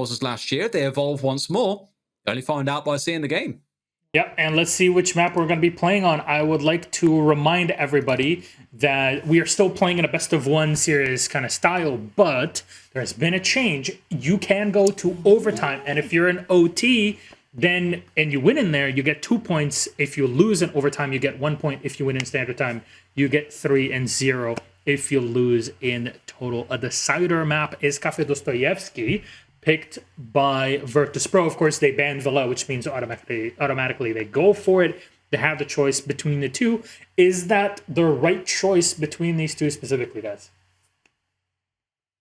controls as last year. They evolve once more. You only find out by seeing the game. Yep, and let's see which map we're going to be playing on. I would like to remind everybody that we are still playing in a best-of-1 series kind of style, but there's been a change. You can go to overtime, and if you're in OT, then and you win in there, you get 2 points. If you lose in overtime, you get 1 point. If you win in standard time, you get 3 and 0 if you lose in total. A decider map is Cafe Dostoyevsky, picked by Virtus Pro. Of course, they banned Villa, which means automatically they go for it. They have the choice between the two. Is that the right choice between these two specifically, guys?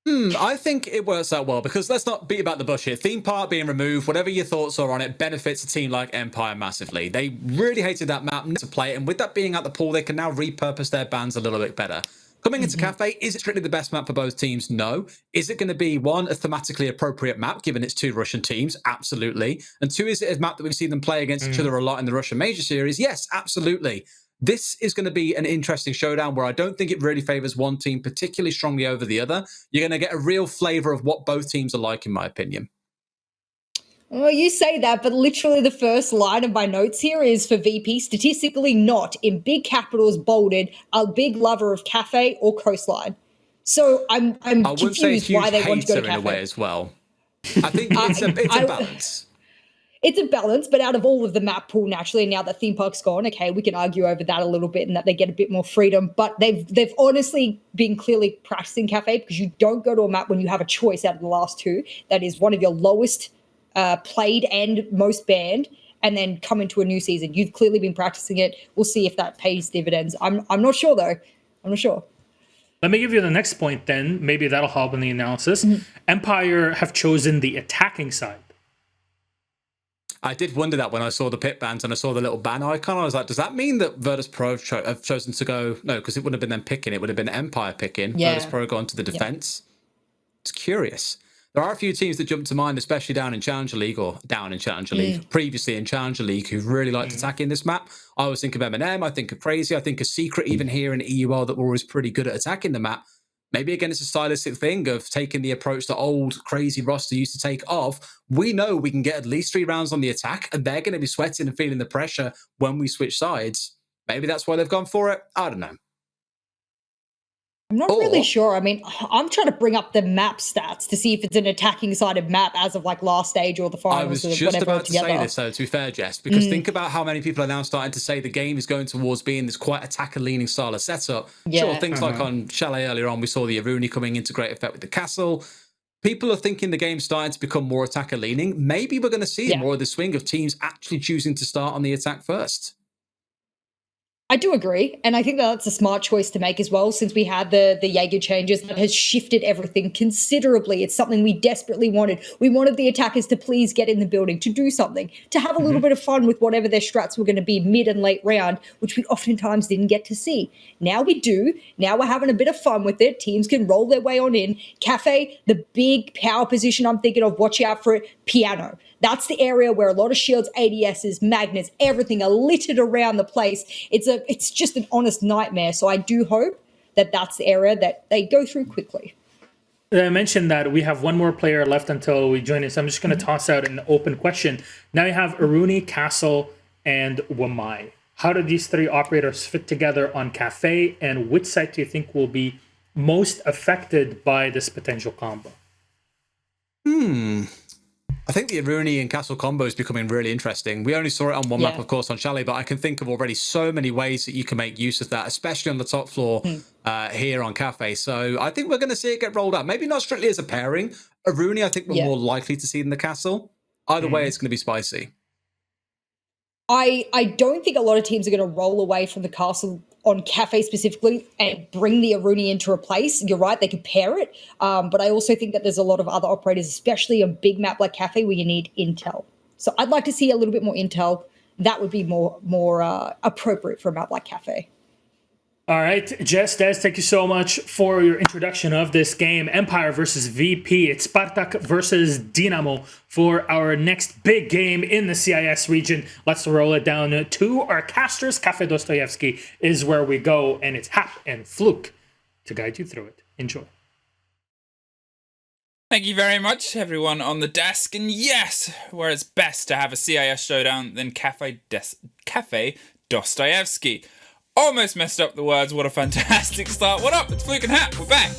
I think it works out well, because let's not beat about the bush here. Theme park being removed, whatever your thoughts are on it, benefits a team like Empire massively. They really hated that map to play it, and with that being at the pool, they can now repurpose their bans a little bit better. Coming into Cafe, is it strictly the best map for both teams? No. Is it going to be, one, a thematically appropriate map, given it's two Russian teams? Absolutely. And two, is it a map that we've seen them play against each other a lot in the Russian Major Series? Yes, absolutely. This is going to be an interesting showdown where I don't think it really favors one team particularly strongly over the other. You're going to get a real flavor of what both teams are like, in my opinion. Well, you say that, but literally the first line of my notes here is for VP, statistically not, in big capitals, bolded, a big lover of Cafe or Coastline. So I'm confused why they want to go to Cafe. In a way as well. I think it's a balance. It's a balance, but out of all of the map pool, naturally, now that theme park's gone, okay, we can argue over that a little bit and that they get a bit more freedom. But they've honestly been clearly practicing Cafe, because you don't go to a map when you have a choice out of the last two that is one of your lowest played and most banned, and then come into a new season. You've clearly been practicing it. We'll see if that pays dividends. I'm not sure though. I'm not sure. Let me give you the next point then. Maybe that'll help in the analysis. Empire have chosen the attacking side. I did wonder that when I saw the pit bans and I saw the little ban icon. I was like, does that mean that Virtus Pro have chosen to go? No, because it wouldn't have been them picking. It would have been Empire picking. Yeah. Virtus Pro gone to the defense. It's curious. There are a few teams that jump to mind, especially down in Challenger League, previously in Challenger League, who really liked attacking this map. I always think of M&M, I think of Crazy, I think of Secret, even here in EUL, that were always pretty good at attacking the map. Maybe, again, it's a stylistic thing of taking the approach that old Crazy roster used to take of. We know we can get at least 3 rounds on the attack, and they're going to be sweating and feeling the pressure when we switch sides. Maybe that's why they've gone for it. I don't know. I'm not really sure. I mean, I'm trying to bring up the map stats to see if it's an attacking sided map as of like last stage or the finals. I was just about to say this, though, to be fair, Jess, because think about how many people are now starting to say the game is going towards being this quite attacker-leaning style of setup. Yeah. Sure, things like on Chalet earlier on, we saw the Aruni coming into great effect with the castle. People are thinking the game's starting to become more attacker-leaning. Maybe we're going to see more of the swing of teams actually choosing to start on the attack first. I do agree, and I think that's a smart choice to make as well, since we had the Jaeger changes that has shifted everything considerably. It's something we desperately wanted. We wanted the attackers to please get in the building, to do something, to have a little bit of fun with whatever their strats were going to be mid and late round, which we oftentimes didn't get to see. Now we do. Now we're having a bit of fun with it. Teams can roll their way on in. Cafe, the big power position I'm thinking of, watch out for it, piano. That's the area where a lot of shields, ADSs, magnets, everything are littered around the place. It's just an honest nightmare. So I do hope that that's the area that they go through quickly. I mentioned that we have one more player left until we join in, so I'm just going to toss out an open question. Now you have Aruni, Castle, and Wamai. How do these 3 operators fit together on Cafe, and which side do you think will be most affected by this potential combo? I think the Aruni and Castle combo is becoming really interesting. We only saw it on one map, of course, on Chalet, but I can think of already so many ways that you can make use of that, especially on the top floor here on Cafe. So I think we're going to see it get rolled out. Maybe not strictly as a pairing. Aruni, I think we're more likely to see in the Castle. Either way, it's going to be spicy. I don't think a lot of teams are going to roll away from the Castle on Cafe specifically and bring the Aruni in to replace. You're right, they could pair it. But I also think that there's a lot of other operators, especially a big map like Cafe, where you need intel. So I'd like to see a little bit more intel. That would be more appropriate for a map like Cafe. All right, Jess, Des, thank you so much for your introduction of this game. Empire versus VP. It's Spartak versus Dynamo for our next big game in the CIS region. Let's roll it down to our casters. Cafe Dostoyevsky is where we go, and it's Hap and Fluke to guide you through it. Enjoy. Thank you very much, everyone on the desk. And yes, where it's best to have a CIS showdown than Cafe Dostoevsky. Almost messed up the words. What a fantastic start. What up? It's Fluke and Hat. We're back.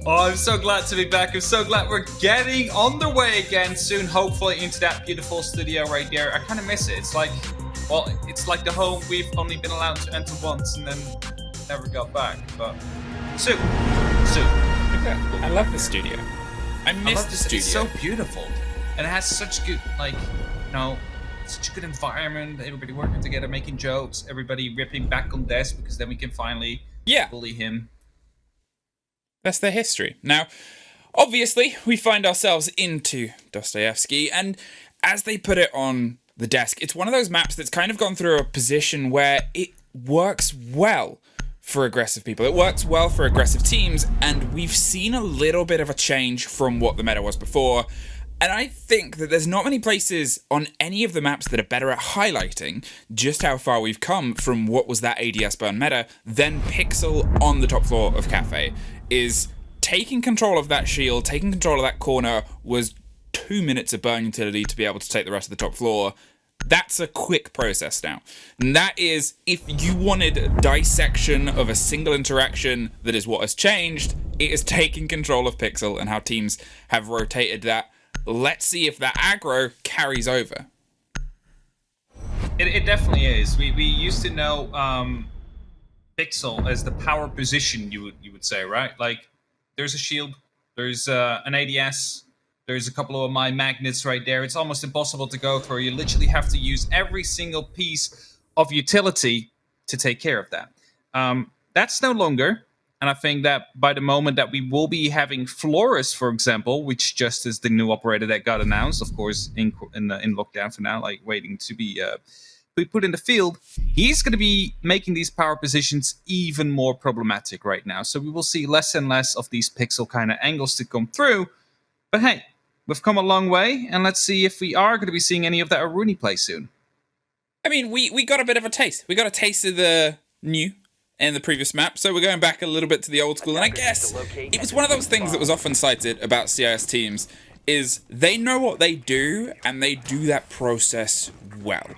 Oh, I'm so glad to be back. I'm so glad we're getting on the way again soon, hopefully into that beautiful studio right there. I kind of miss it. It's like the home we've only been allowed to enter once and then never got back. But soon. I love the studio. I miss the studio. It's so beautiful. And it has such good, such a good environment. Everybody working together, making jokes. Everybody ripping back on Des because then we can finally bully him. That's their history. Now, obviously, we find ourselves into Dostoevsky, and as they put it on the desk, it's one of those maps that's kind of gone through a position where it works well for aggressive people. It works well for aggressive teams, and we've seen a little bit of a change from what the meta was before. And I think that there's not many places on any of the maps that are better at highlighting just how far we've come from what was that ADS burn meta than Pixel on the top floor of Cafe. Is taking control of that shield, taking control of that corner was 2 minutes of burn utility to be able to take the rest of the top floor. That's a quick process now. And that is, if you wanted dissection of a single interaction, that is what has changed. It is taking control of Pixel and how teams have rotated that. Let's see if that aggro carries over. It definitely is. We used to know Pixel as the power position, you would say, right? Like, there's a shield, there's an ADS, there's a couple of my magnets right there. It's almost impossible to go through. You literally have to use every single piece of utility to take care of that. That's no longer. And I think that by the moment that we will be having Flores, for example, which just is the new operator that got announced, of course, in lockdown for now, like waiting to be put in the field, he's going to be making these power positions even more problematic right now. So we will see less and less of these pixel kind of angles to come through. But hey, we've come a long way, and let's see if we are going to be seeing any of that Aruni play soon. I mean, we got a bit of a taste. We got a taste of the new in the previous map, so we're going back a little bit to the old school. And I guess it was one of those things that was often cited about CIS teams, is they know what they do, and they do that process well.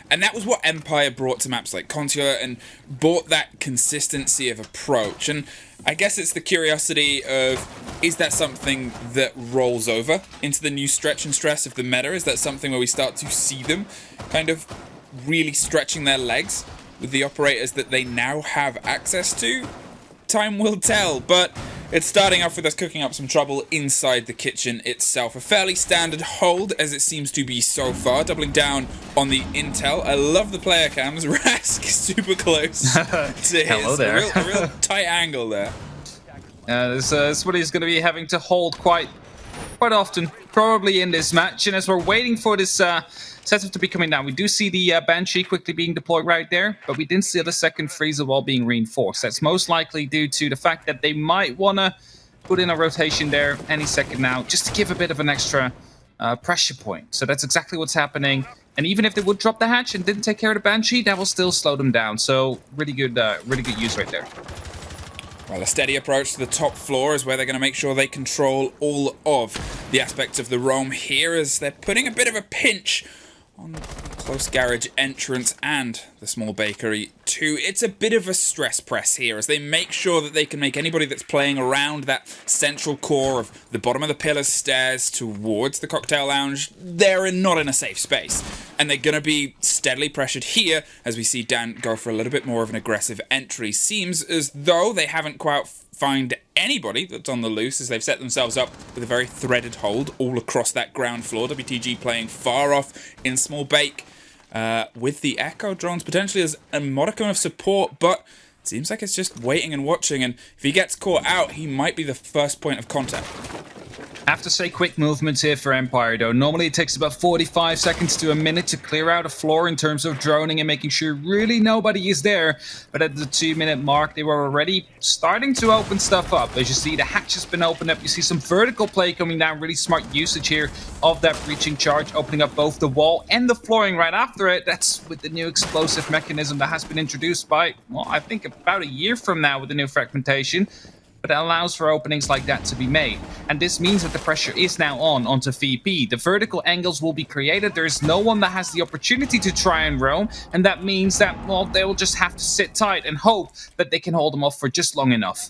And that was what Empire brought to maps like Consular, and brought that consistency of approach. And I guess it's the curiosity of, is that something that rolls over into the new stretch and stress of the meta? Is that something where we start to see them kind of really stretching their legs with the operators that they now have access to? Time will tell, but it's starting off with us cooking up some trouble inside the kitchen itself. A fairly standard hold, as it seems to be so far, doubling down on the intel. I love the player cams. Rask super close to Hello his. there. A real tight angle there. This is what he's going to be having to hold quite often, probably in this match. And as we're waiting for this setup to be coming down, we do see the Banshee quickly being deployed right there, but we didn't see the second freezer wall being reinforced. That's most likely due to the fact that they might want to put in a rotation there any second now, just to give a bit of an extra pressure point. So that's exactly what's happening. And even if they would drop the hatch and didn't take care of the Banshee, that will still slow them down. So really good use right there. Well, a steady approach to the top floor is where they're going to make sure they control all of the aspects of the roam here, as they're putting a bit of a pinch on the close garage entrance and the small bakery too. It's a bit of a stress press here as they make sure that they can make anybody that's playing around that central core of the bottom of the pillar stairs towards the cocktail lounge, they're not in a safe space. And they're going to be steadily pressured here as we see Dan go for a little bit more of an aggressive entry. Seems as though they haven't quite find anybody that's on the loose, as they've set themselves up with a very threaded hold all across that ground floor. WTG playing far off in small bake with the Echo drones potentially as a modicum of support, but it seems like it's just waiting and watching, and if he gets caught out, he might be the first point of contact. I have to say, quick movements here for Empire, though. Normally it takes about 45 seconds to a minute to clear out a floor in terms of droning and making sure really nobody is there. But at the 2-minute mark, they were already starting to open stuff up. As you see, the hatch has been opened up. You see some vertical play coming down. Really smart usage here of that breaching charge, opening up both the wall and the flooring right after it. That's with the new explosive mechanism that has been introduced by, well, I think about a year from now with the new fragmentation. but it allows for openings like that to be made. And this means that the pressure is now onto VP. The vertical angles will be created. There is no one that has the opportunity to try and roam, and that means that, well, they will just have to sit tight and hope that they can hold them off for just long enough.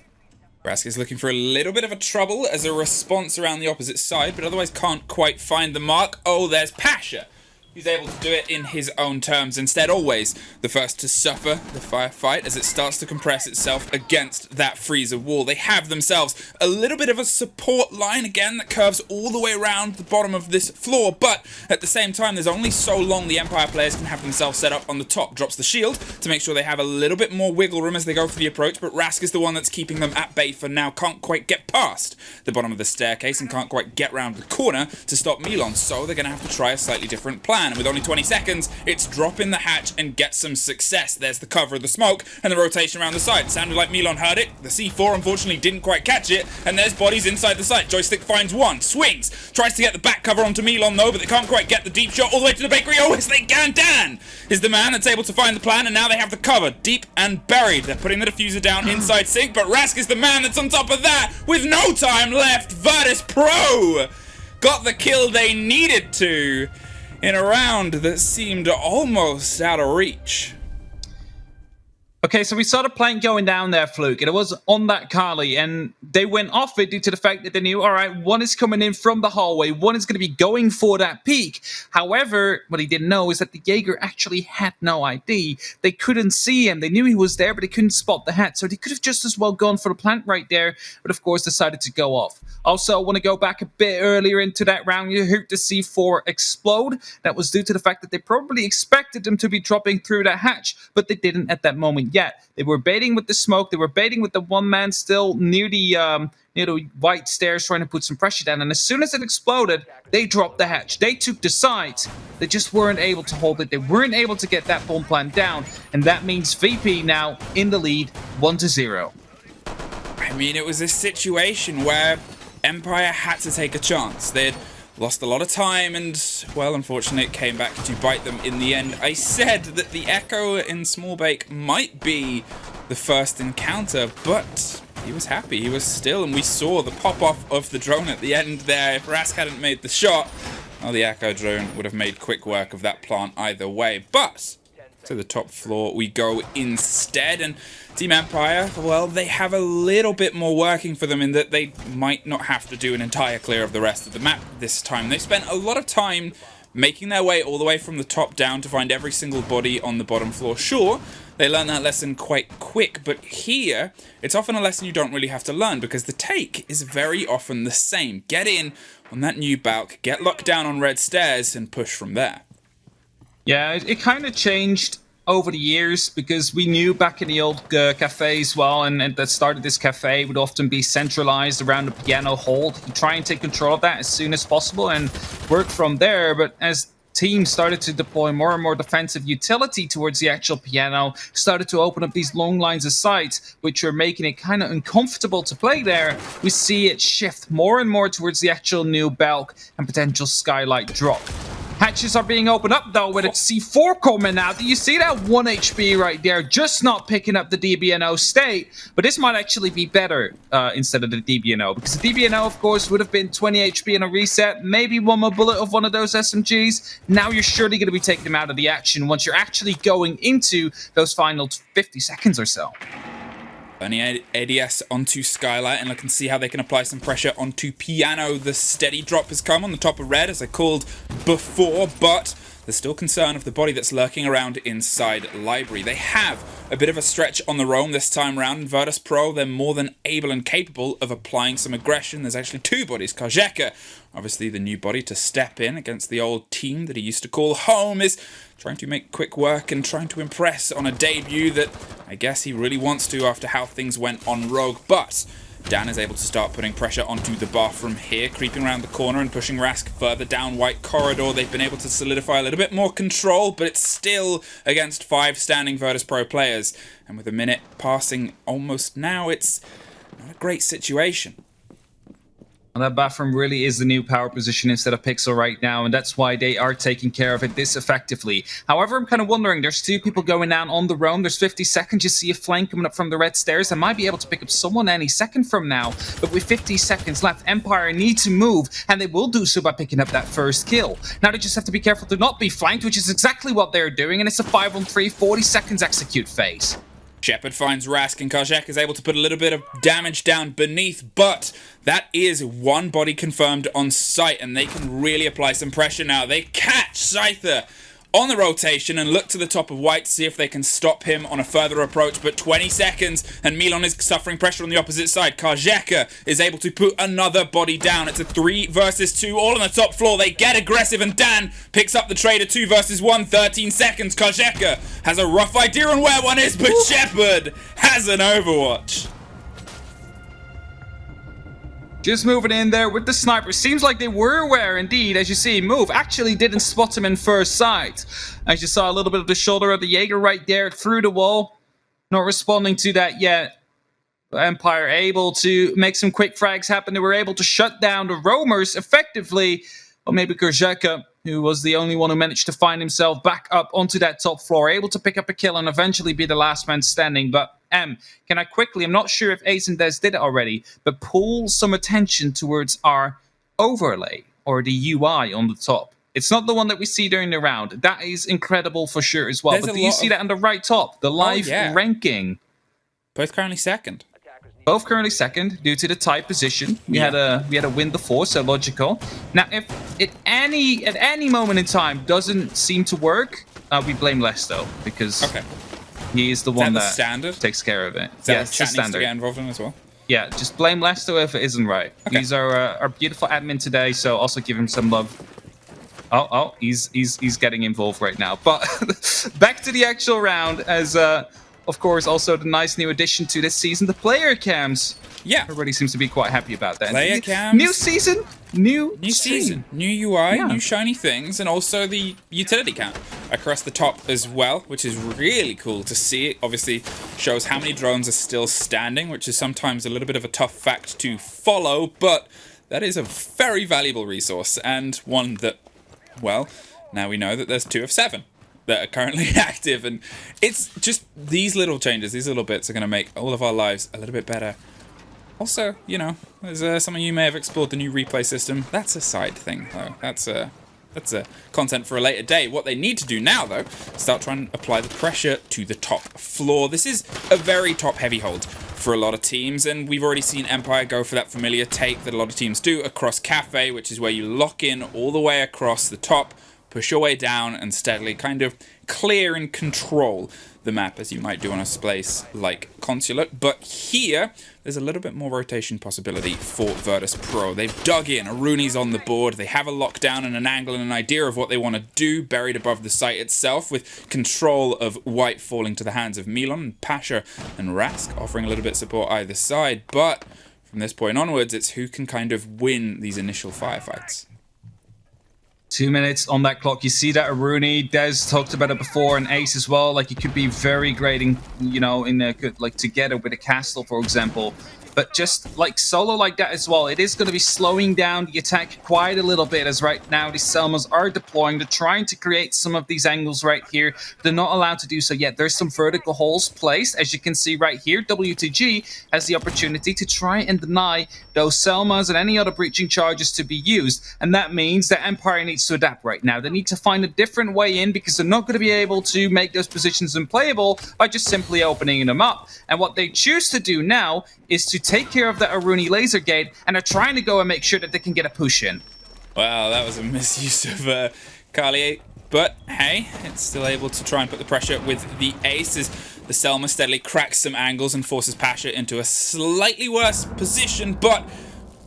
Rask is looking for a little bit of a trouble as a response around the opposite side, but otherwise can't quite find the mark. Oh, there's Pasha. He's able to do it in his own terms instead, always the first to suffer the firefight as it starts to compress itself against that freezer wall. They have themselves a little bit of a support line again that curves all the way around the bottom of this floor, but at the same time there's only so long the Empire players can have themselves set up on the top. Drops the shield to make sure they have a little bit more wiggle room as they go for the approach, but Rask is the one that's keeping them at bay for now. Can't quite get past the bottom of the staircase and can't quite get round the corner to stop Milon, so they're going to have to try a slightly different plan. And with only 20 seconds, it's drop in the hatch and get some success. There's the cover of the smoke and the rotation around the side. Sounded like Milon heard it. The C4 unfortunately didn't quite catch it, and there's bodies inside the site. Joystick finds one, swings, tries to get the back cover onto Milon though, but they can't quite get the deep shot all the way to the bakery. Oh, yes they can. Dan is the man that's able to find the plan, and now they have the cover deep and buried. They're putting the diffuser down inside sync, but Rask is the man that's on top of that with no time left. Virtus Pro got the kill they needed to in a round that seemed almost out of reach. Okay, so we saw the plank going down there, Fluke, and it was on that Kali, and they went off it due to the fact that they knew, all right, one is coming in from the hallway, one is going to be going for that peak. However, what he didn't know is that the Jaeger actually had no ID. They couldn't see him. They knew he was there, but they couldn't spot the hat, so they could have just as well gone for the plant right there, but of course decided to go off. Also, I want to go back a bit earlier into that round. You heard the C4 explode. That was due to the fact that they probably expected them to be dropping through that hatch, but they didn't at that moment yet. They were baiting with the smoke. They were baiting with the one man still near the white stairs trying to put some pressure down. And as soon as it exploded, they dropped the hatch. They took the site. They just weren't able to hold it. They weren't able to get that bomb plant down. And that means VP now in the lead, 1-0. I mean, it was a situation where Empire had to take a chance. They'd lost a lot of time and, well, unfortunately it came back to bite them in the end. I said that the Echo in Small Bake might be the first encounter, but he was happy. He was still, and we saw the pop-off of the drone at the end there. If Rask hadn't made the shot, well, the Echo drone would have made quick work of that plant either way. But to the top floor we go instead, and Team Empire, well, they have a little bit more working for them in that they might not have to do an entire clear of the rest of the map this time. They spent a lot of time making their way all the way from the top down to find every single body on the bottom floor. Sure, they learned that lesson quite quick, but here, it's often a lesson you don't really have to learn because the take is very often the same. Get in on that new balk, get locked down on red stairs, and push from there. Yeah, it kind of changed over the years because we knew back in the old cafe as well, and at the start of this cafe would often be centralized around the piano hold. You try and take control of that as soon as possible and work from there, but as teams started to deploy more and more defensive utility towards the actual piano, started to open up these long lines of sight, which are making it kind of uncomfortable to play there. We see it shift more and more towards the actual new balk and potential skylight drop. Hatches are being opened up, though, with a C4 coming out. Do you see that 1 HP right there? Just not picking up the DBNO state. But this might actually be better instead of the DBNO. Because the DBNO, of course, would have been 20 HP in a reset. Maybe one more bullet of one of those SMGs. Now you're surely going to be taking them out of the action once you're actually going into those final 50 seconds or so. Any ADS onto Skylight, and look and see how they can apply some pressure onto Piano. The steady drop has come on the top of red, as I called before, but there's still concern of the body that's lurking around inside Library. They have a bit of a stretch on the roam this time round. In Virtus Pro, they're more than able and capable of applying some aggression. There's actually two bodies. Kajeka, obviously the new body to step in against the old team that he used to call home, is trying to make quick work and trying to impress on a debut that I guess he really wants to after how things went on Rogue. But Dan is able to start putting pressure onto the bathroom here, creeping around the corner and pushing Rask further down White Corridor. They've been able to solidify a little bit more control, but it's still against 5 standing Virtus Pro players. And with a minute passing almost now, it's not a great situation. And that bathroom really is the new power position instead of Pixel right now, and that's why they are taking care of it this effectively. However, I'm kind of wondering, there's 2 people going down on the roam. There's 50 seconds. You see a flank coming up from the red stairs. They might be able to pick up someone any second from now, but with 50 seconds left, Empire need to move, and they will do so by picking up that first kill. Now they just have to be careful to not be flanked, which is exactly what they're doing, and it's a 5-on-3, 40 seconds execute phase. Shepard finds Rask, and Karjek is able to put a little bit of damage down beneath, but that is 1 body confirmed on site, and they can really apply some pressure now. They catch Scyther on the rotation and look to the top of White to see if they can stop him on a further approach, but 20 seconds, and Milan is suffering pressure on the opposite side. Karjeka is able to put another body down. It's a 3 versus 2, all on the top floor. They get aggressive, and Dan picks up the trade of 2 versus 1, 13 seconds. Karjeka has a rough idea on where one is, but Shepard has an Overwatch. Just moving in there with the sniper. Seems like they were aware, indeed, as you see. Move actually didn't spot him in first sight. As you saw a little bit of the shoulder of the Jaeger right there through the wall. Not responding to that yet. Empire able to make some quick frags happen. They were able to shut down the roamers effectively. Or maybe Kurjeka, who was the only one who managed to find himself back up onto that top floor, able to pick up a kill and eventually be the last man standing. But can I quickly, I'm not sure if Ace and Des did it already, but pull some attention towards our overlay or the UI on the top. It's not the one that we see during the round. That is incredible for sure as well. There's but do you see that on the right top? The live ranking. Both currently second. Both currently second due to the tie position. We had a win before, so logical. Now, if at any moment in time doesn't seem to work, we blame Lesto because he is the one that takes care of it. Yeah, it's the standard. To get involved in as well. Yeah, just blame Lesto if it isn't right. He's our beautiful admin today, so also give him some love. Oh, he's getting involved right now. But back to the actual round, as of course also the nice new addition to this season, the player cams. Yeah, everybody seems to be quite happy about that. Player cams. New season, new season, new UI, new shiny things, and also the utility count across the top as well, which is really cool to see. It obviously shows how many drones are still standing, which is sometimes a little bit of a tough fact to follow, but that is a very valuable resource, and one that, well, now we know that there's 2 of 7 that are currently active, and it's just these little changes, these little bits are going to make all of our lives a little bit better. Also, you know, as some of you may have explored the new replay system. That's a side thing, though. That's a content for a later day. What they need to do now, though, is start trying to apply the pressure to the top floor. This is a very top-heavy hold for a lot of teams, and we've already seen Empire go for that familiar take that a lot of teams do across Cafe, which is where you lock in all the way across the top, push your way down, and steadily kind of clear and control the map as you might do on a space like Consulate. But here, there's a little bit more rotation possibility for Virtus Pro. They've dug in. Aruni's on the board. They have a lockdown and an angle and an idea of what they want to do buried above the site itself, with control of White falling to the hands of Milan, and Pasha and Rask offering a little bit of support either side. But from this point onwards, it's who can kind of win these initial firefights. 2 minutes on that clock. You see that Aruni, Des talked about it before, and Ace as well. Like, it could be very great in, you know, in a good, like, together with a castle, for example. But just like solo like that as well, it is going to be slowing down the attack quite a little bit, as right now the Selmas are deploying. They're trying to create some of these angles right here. They're not allowed to do so yet. There's some vertical holes placed, as you can see right here. WTG has the opportunity to try and deny those Selmas and any other breaching charges to be used. And that means that Empire needs to adapt right now. They need to find a different way in, because they're not going to be able to make those positions unplayable by just simply opening them up. And what they choose to do now is to take care of that Aruni laser gate, and are trying to go and make sure that they can get a push in. Wow, that was a misuse of Carlier. But hey, it's still able to try and put the pressure with the ace as the Selma steadily cracks some angles and forces Pasha into a slightly worse position, but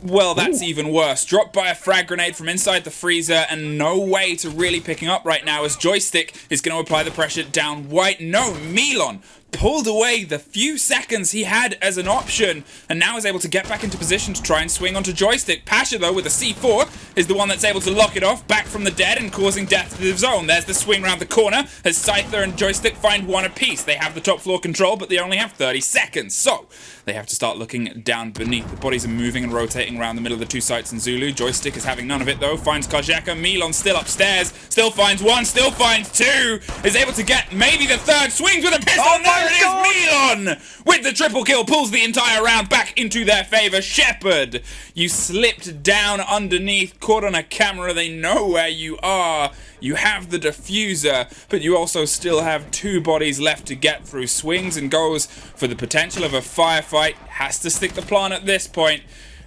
well, that's even worse. Dropped by a frag grenade from inside the freezer, and no way to really picking up right now as Joystick is going to apply the pressure down White. No, Milan pulled away the few seconds he had as an option, and now is able to get back into position to try and swing onto Joystick. Pasha, though, with a C4, is the one that's able to lock it off back from the dead and causing death to the zone. There's the swing around the corner as Scyther and Joystick find one apiece. They have the top floor control, but they only have 30 seconds, so they have to start looking down beneath. The bodies are moving and rotating around the middle of the two sites in Zulu. Joystick is having none of it, though. Finds Kajeka. Milon still upstairs. Still finds one. Still finds two. Is able to get maybe the third. Swings with a pistol. Oh, there it is. Milon with the triple kill. Pulls the entire round back into their favor. Shepard, you slipped down underneath. Caught on a camera. They know where you are. You have the diffuser, but you also still have two bodies left to get through. Swings and goes for the potential of a firefight. Has to stick the plan at this point,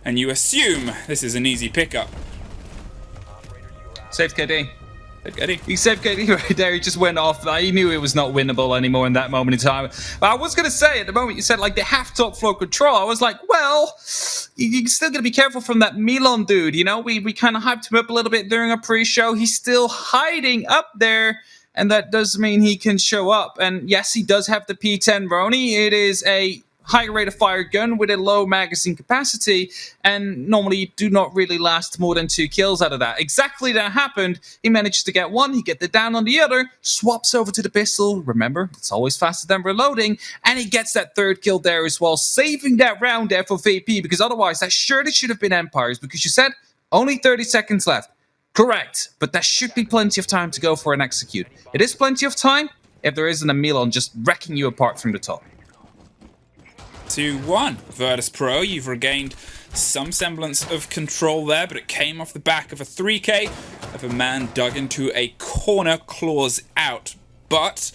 and you assume this is an easy pickup. Save KD. Eddie. He saved KD right there. He just went off. He knew it was not winnable anymore in that moment in time. But I was going to say, at the moment you said, like, they have top floor control, I was like, well, you're still going to be careful from that Milon dude. You know, we kind of hyped him up a little bit during a pre-show. He's still hiding up there, and that does mean he can show up. And yes, he does have the P10 Roni. It is a high rate of fire gun with a low magazine capacity, and normally do not really last more than 2 kills out of that. Exactly that happened. He managed to get one, he get the down on the other, swaps over to the pistol. Remember, it's always faster than reloading, and he gets that third kill there as well, saving that round there for VP, because otherwise that surely should have been Empires, because you said only 30 seconds left. Correct, but that should be plenty of time to go for an execute. It is plenty of time if there isn't a Milon just wrecking you apart from the top. 2-1. Virtus Pro, you've regained some semblance of control there, but it came off the back of a 3K of a man dug into a corner, claws out. But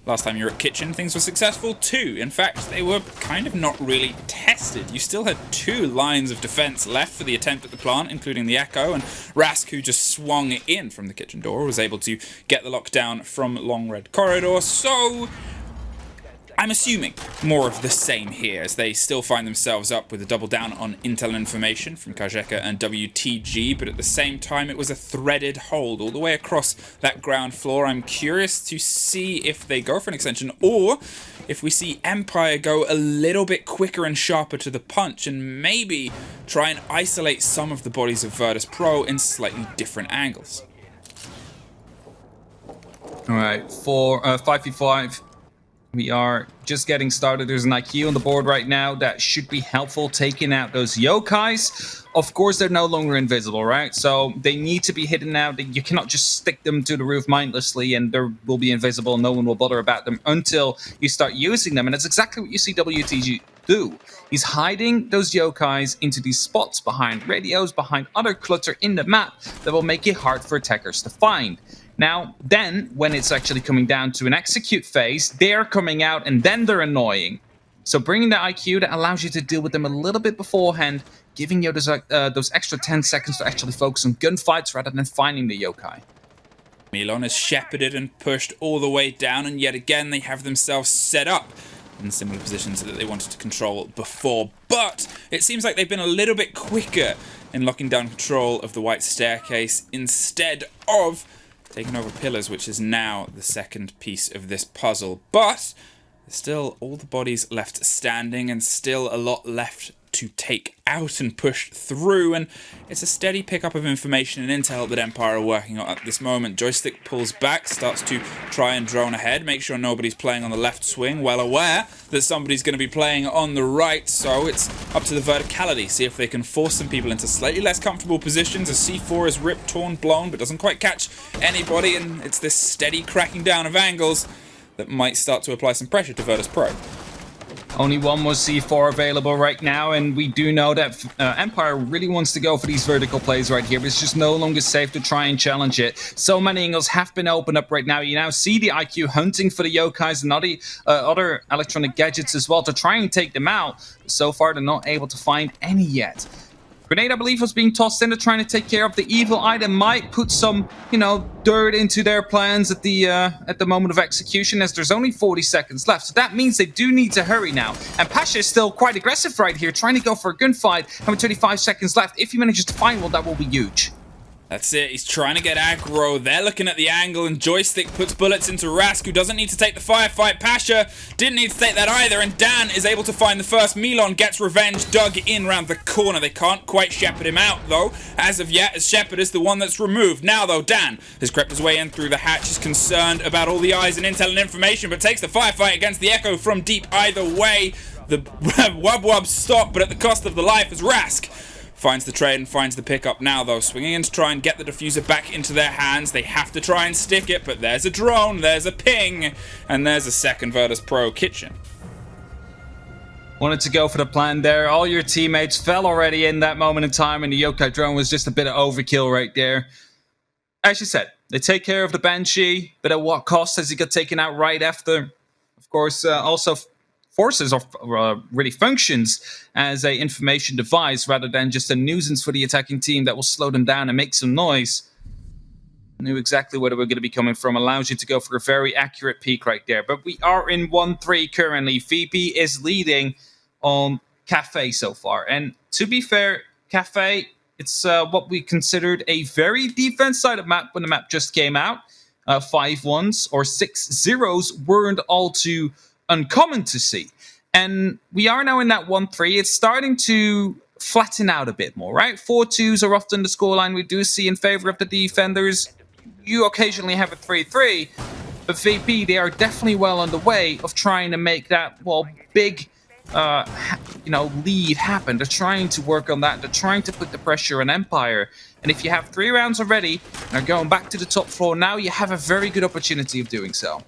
last time you were at Kitchen, things were successful too. In fact, they were kind of not really tested. You still had 2 lines of defense left for the attempt at the plant, including the Echo, and Rask, who just swung in from the kitchen door, was able to get the lockdown from Long Red Corridor. So I'm assuming more of the same here, as they still find themselves up with a double down on intel information from Kajeka and WTG, but at the same time it was a threaded hold all the way across that ground floor. I'm curious to see if they go for an extension, or if we see Empire go a little bit quicker and sharper to the punch, and maybe try and isolate some of the bodies of Virtus Pro in slightly different angles. Alright, for 5v5. We are just getting started. There's an IQ on the board right now that should be helpful, taking out those yokais. Of course, they're no longer invisible, right? So they need to be hidden now. You cannot just stick them to the roof mindlessly and they will be invisible. No one will bother about them until you start using them. And that's exactly what you see WTG do. He's hiding those yokais into these spots behind radios, behind other clutter in the map that will make it hard for attackers to find. Now, then, when it's actually coming down to an execute phase, they're coming out and then they're annoying. So bringing the IQ that allows you to deal with them a little bit beforehand, giving you those extra 10 seconds to actually focus on gunfights rather than finding the yokai. Milon is shepherded and pushed all the way down, and yet again they have themselves set up in similar positions that they wanted to control before. But it seems like they've been a little bit quicker in locking down control of the white staircase instead of taking over pillars, which is now the second piece of this puzzle. But there's still all the bodies left standing and still a lot left to take out and push through, and it's a steady pickup of information and intel that Empire are working on at this moment. Joystick pulls back, starts to try and drone ahead, make sure nobody's playing on the left swing, well aware that somebody's going to be playing on the right, so it's up to the verticality, see if they can force some people into slightly less comfortable positions. A C4 is ripped, torn, blown, but doesn't quite catch anybody, and it's this steady cracking down of angles that might start to apply some pressure to Virtus Pro. Only one more C4 available right now, and we do know that Empire really wants to go for these vertical plays right here, but it's just no longer safe to try and challenge it. So many angles have been opened up right now. You now see the IQ hunting for the yokais and other electronic gadgets as well to try and take them out. So far, they're not able to find any yet. Grenade, I believe, was being tossed in to trying to take care of the evil eye that might put some, dirt into their plans at the moment of execution, as there's only 40 seconds left. So that means they do need to hurry now. And Pasha is still quite aggressive right here, trying to go for a gunfight. And with 25 seconds left, if he manages to find one, that will be huge. That's it, he's trying to get aggro. They're looking at the angle, and Joystick puts bullets into Rask, who doesn't need to take the firefight. Pasha didn't need to take that either, and Dan is able to find the first. Milon gets revenge, dug in round the corner. They can't quite shepherd him out, though, as of yet, as Shepherd is the one that's removed. Now, though, Dan has crept his way in through the hatch. He's concerned about all the eyes and intel and information, but takes the firefight against the Echo from deep either way. The wub stop, but at the cost of the life as Rask finds the trade and finds the pickup now, though. Swinging in to try and get the diffuser back into their hands. They have to try and stick it, but there's a drone, there's a ping, and there's a second Virtus Pro kitchen. Wanted to go for the plan there. All your teammates fell already in that moment in time, and the Yokai drone was just a bit of overkill right there. As you said, they take care of the Banshee, but at what cost as he got taken out right after? Of course, also Forces really functions as a information device rather than just a nuisance for the attacking team that will slow them down and make some noise. Knew exactly where they were going to be coming from. Allows you to go for a very accurate peek right there. But we are in 1-3 currently. VP is leading on Cafe so far. And to be fair, Cafe, it's what we considered a very defense-sided map when the map just came out. 5-1s or 6-0s weren't all too uncommon to see. And we are now in that 1-3. It's starting to flatten out a bit more, right? 4-2s are often the scoreline we do see in favor of the defenders. You occasionally have a 3-3, but VP, they are definitely well on the way of trying to make that, well, big, lead happen. They're trying to work on that. They're trying to put the pressure on Empire. And if you have 3 rounds already and are going back to the top floor, now you have a very good opportunity of doing so.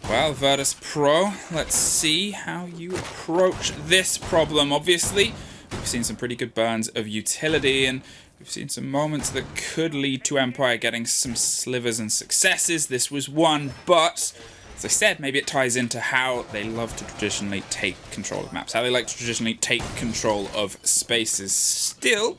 Well, Virtus Pro, let's see how you approach this problem. Obviously, we've seen some pretty good burns of utility, and we've seen some moments that could lead to Empire getting some slivers and successes. This was one, but as I said, maybe it ties into how they love to traditionally take control of maps, how they like to traditionally take control of spaces. Still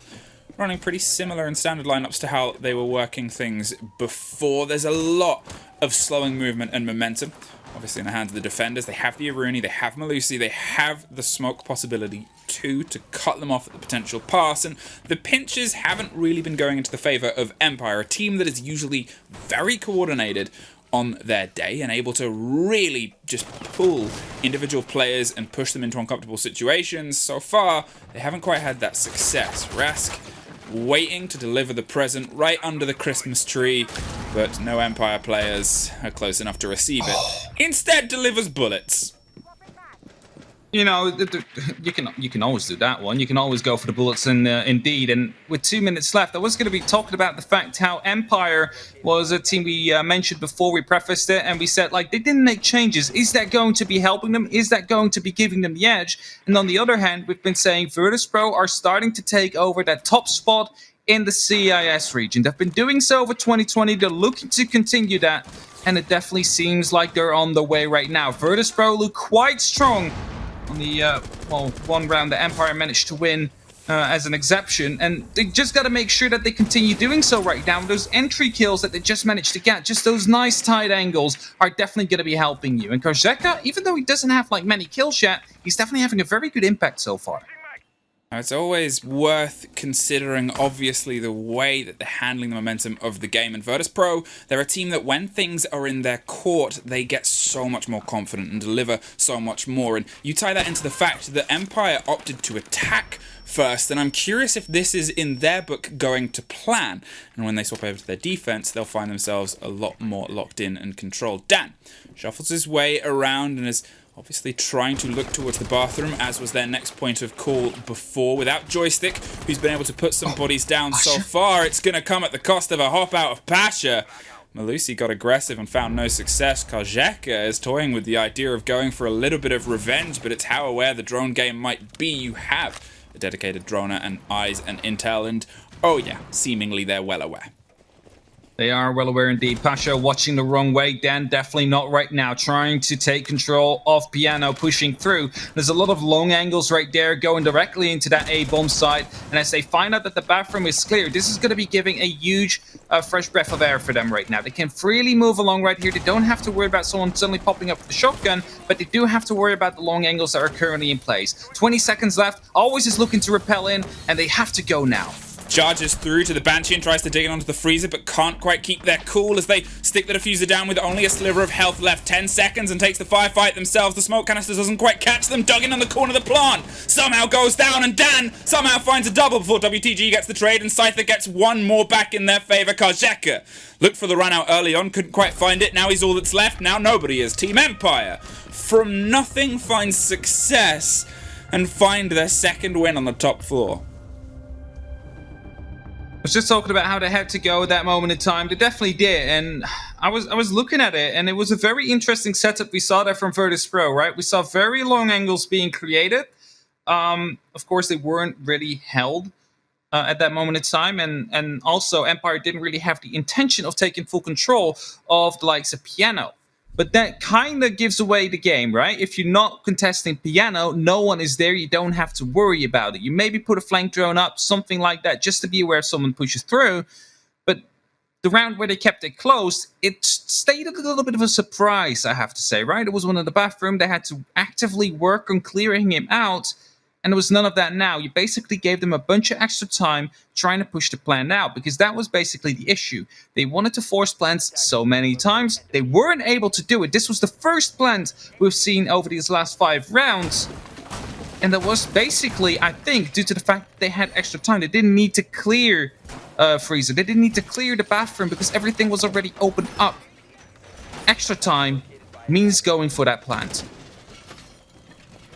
running pretty similar and standard lineups to how they were working things before. There's a lot of slowing movement and momentum. Obviously in the hands of the defenders. They have the Aruni, they have Malusi, they have the smoke possibility too to cut them off at the potential pass, and the pinches haven't really been going into the favor of Empire, a team that is usually very coordinated on their day and able to really just pull individual players and push them into uncomfortable situations. So far, they haven't quite had that success. Rask waiting to deliver the present right under the Christmas tree, but no Empire players are close enough to receive it. Instead, delivers bullets. You know, you can always do that one. You can always go for the bullets indeed. And with 2 minutes left, I was going to be talking about the fact how Empire was a team we mentioned before we prefaced it, and we said, like, they didn't make changes. Is that going to be helping them? Is that going to be giving them the edge? And on the other hand, we've been saying Virtus Pro are starting to take over that top spot in the CIS region. They've been doing so over 2020. They're looking to continue that, and it definitely seems like they're on the way right now. Virtus Pro look quite strong on the, one round that Empire managed to win as an exception, and they just got to make sure that they continue doing so right now. Those entry kills that they just managed to get, just those nice tight angles, are definitely going to be helping you. And Kozeka, even though he doesn't have like many kills yet, he's definitely having a very good impact so far. Now, it's always worth considering, obviously, the way that they're handling the momentum of the game. And Virtus Pro, they're a team that when things are in their court, they get so much more confident and deliver so much more. And you tie that into the fact that Empire opted to attack first, and I'm curious if this is in their book going to plan. And when they swap over to their defense, they'll find themselves a lot more locked in and controlled. Dan shuffles his way around and is obviously trying to look towards the bathroom, as was their next point of call before. Without Joystick, who's been able to put some bodies down so far, it's going to come at the cost of a hop out of Pasha. Malusi got aggressive and found no success. Kozeka is toying with the idea of going for a little bit of revenge, but it's how aware the drone game might be. You have a dedicated droner and eyes and intel, and oh yeah, seemingly they're well aware. They are well aware indeed. Pasha watching the wrong way. Dan definitely not right now. Trying to take control of Piano, pushing through. There's a lot of long angles right there going directly into that A-bomb site. And as they find out that the bathroom is clear, this is going to be giving a huge fresh breath of air for them right now. They can freely move along right here. They don't have to worry about someone suddenly popping up with the shotgun, but they do have to worry about the long angles that are currently in place. 20 seconds left. Always is looking to repel in, and they have to go now. charges through to the Banshee and tries to dig it onto the freezer, but can't quite keep their cool as they stick the diffuser down with only a sliver of health left. 10 seconds and takes the firefight themselves. The smoke canister doesn't quite catch them. Dug in on the corner of the plant. Somehow goes down, and Dan somehow finds a double before WTG gets the trade, and Scyther gets one more back in their favor. Kajeka looked for the run out early on, couldn't quite find it. Now he's all that's left. Now nobody is. Team Empire, from nothing, finds success and find their second win on the top floor. I was just talking about how they had to go at that moment in time. They definitely did, and I was looking at it, and it was a very interesting setup we saw there from Virtus Pro, right? We saw very long angles being created. Of course, they weren't really held at that moment in time, and also Empire didn't really have the intention of taking full control of the likes of Piano. But that kind of gives away the game, right? If you're not contesting Piano, no one is there. You don't have to worry about it. You maybe put a flank drone up, something like that, just to be aware if someone pushes through. But the round where they kept it close, it stayed a little bit of a surprise, I have to say, right? It was one in the bathroom. They had to actively work on clearing him out. And there was none of that now. You basically gave them a bunch of extra time trying to push the plan out, because that was basically the issue. They wanted to force plans so many times. They weren't able to do it. This was the first plant we've seen over these last 5 rounds. And that was basically, I think, due to the fact that they had extra time. They didn't need to clear Freezer. They didn't need to clear the bathroom because everything was already opened up. Extra time means going for that plant.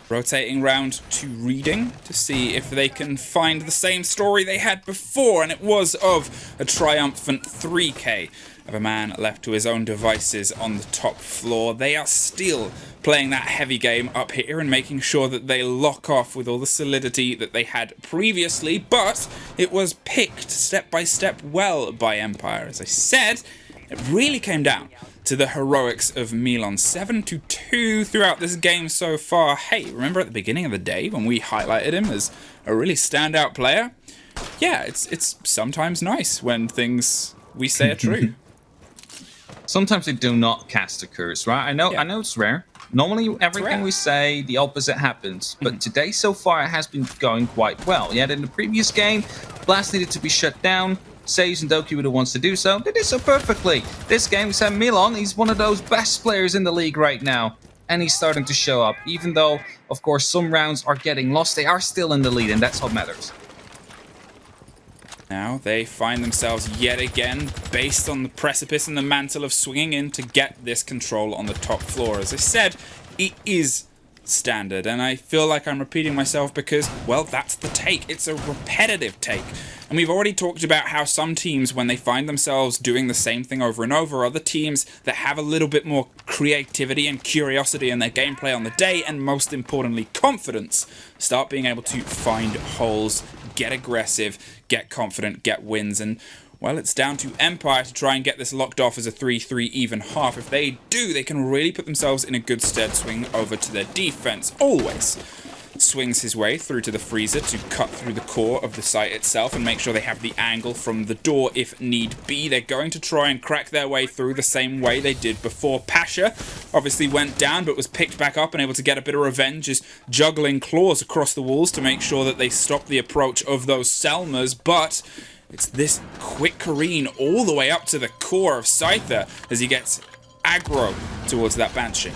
Rotating round to Reading to see if they can find the same story they had before, and it was of a triumphant 3k of a man left to his own devices on the top floor. They are still playing that heavy game up here and making sure that they lock off with all the solidity that they had previously, but it was picked step by step well by Empire. As I said, it really came down to the heroics of Milan. 7-2 throughout this game so far. Hey, remember at the beginning of the day when we highlighted him as a really standout player? Yeah, it's sometimes nice when things we say are true. Sometimes they do not cast a curse, right? I know it's rare. Normally, everything we say, the opposite happens. But today, so far, it has been going quite well. Yet in the previous game, Blast needed to be shut down. Saves and Doki were the ones to do so. They did so perfectly. This game, we said Milan, he's one of those best players in the league right now. And he's starting to show up. Even though, of course, some rounds are getting lost, they are still in the lead, and that's what matters. Now they find themselves yet again based on the precipice and the mantle of swinging in to get this control on the top floor. As I said, it is standard, and I feel like I'm repeating myself because, well, that's the take. It's a repetitive take. And we've already talked about how some teams, when they find themselves doing the same thing over and over, are the teams that have a little bit more creativity and curiosity in their gameplay on the day, and most importantly, confidence, start being able to find holes, get aggressive, get confident, get wins. And well, it's down to Empire to try and get this locked off as a 3-3 even half. If they do, they can really put themselves in a good stead swinging over to their defense. Always swings his way through to the freezer to cut through the core of the site itself and make sure they have the angle from the door if need be. They're going to try and crack their way through the same way they did before. Pasha obviously went down but was picked back up and able to get a bit of revenge, just juggling claws across the walls to make sure that they stop the approach of those Selmas. But it's this quick careen all the way up to the core of Scyther as he gets aggro towards that Banshee.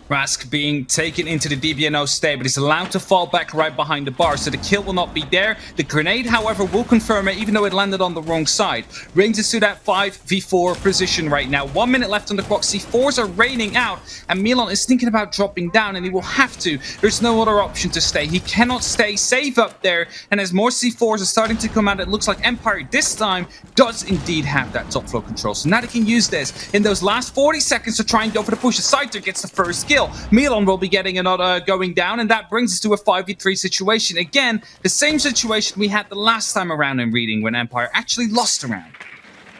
Rask being taken into the DBNO state, but he's allowed to fall back right behind the bar, so the kill will not be there. The grenade, however, will confirm it, even though it landed on the wrong side. Brings us to that 5v4 position right now. 1 minute left on the clock. C4s are raining out, and Milan is thinking about dropping down, and he will have to. There's no other option to stay. He cannot stay safe up there, and as more C4s are starting to come out, it looks like Empire this time does indeed have that top floor control. So now they can use this in those last 40 seconds to try and go for the push. Scyther gets the first kill. Milan will be getting another going down, and that brings us to a 5v3 situation. Again, the same situation we had the last time around in Reading when Empire actually lost a round.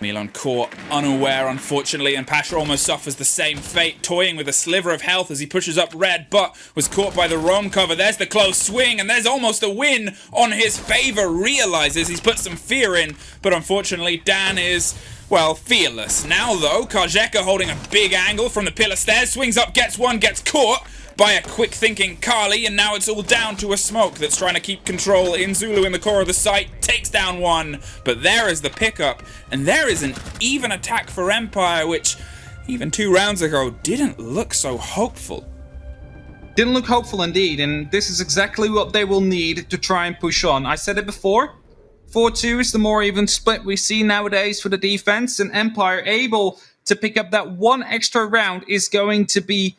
Milan caught unaware, unfortunately, and Pasha almost suffers the same fate, toying with a sliver of health as he pushes up red, but was caught by the Rome cover. There's the close swing, and there's almost a win on his favor. Realizes he's put some fear in, but unfortunately, Dan is, well, fearless. Now, though, Kajeka holding a big angle from the pillar stairs, swings up, gets one, gets caught. by a quick-thinking Kali, and now it's all down to a smoke that's trying to keep control. Zulu in the core of the site takes down one, but there is the pickup, and there is an even attack for Empire, which even 2 rounds ago didn't look so hopeful. Didn't look hopeful indeed, and this is exactly what they will need to try and push on. I said it before, 4-2 is the more even split we see nowadays for the defense, and Empire able to pick up that 1 extra round is going to be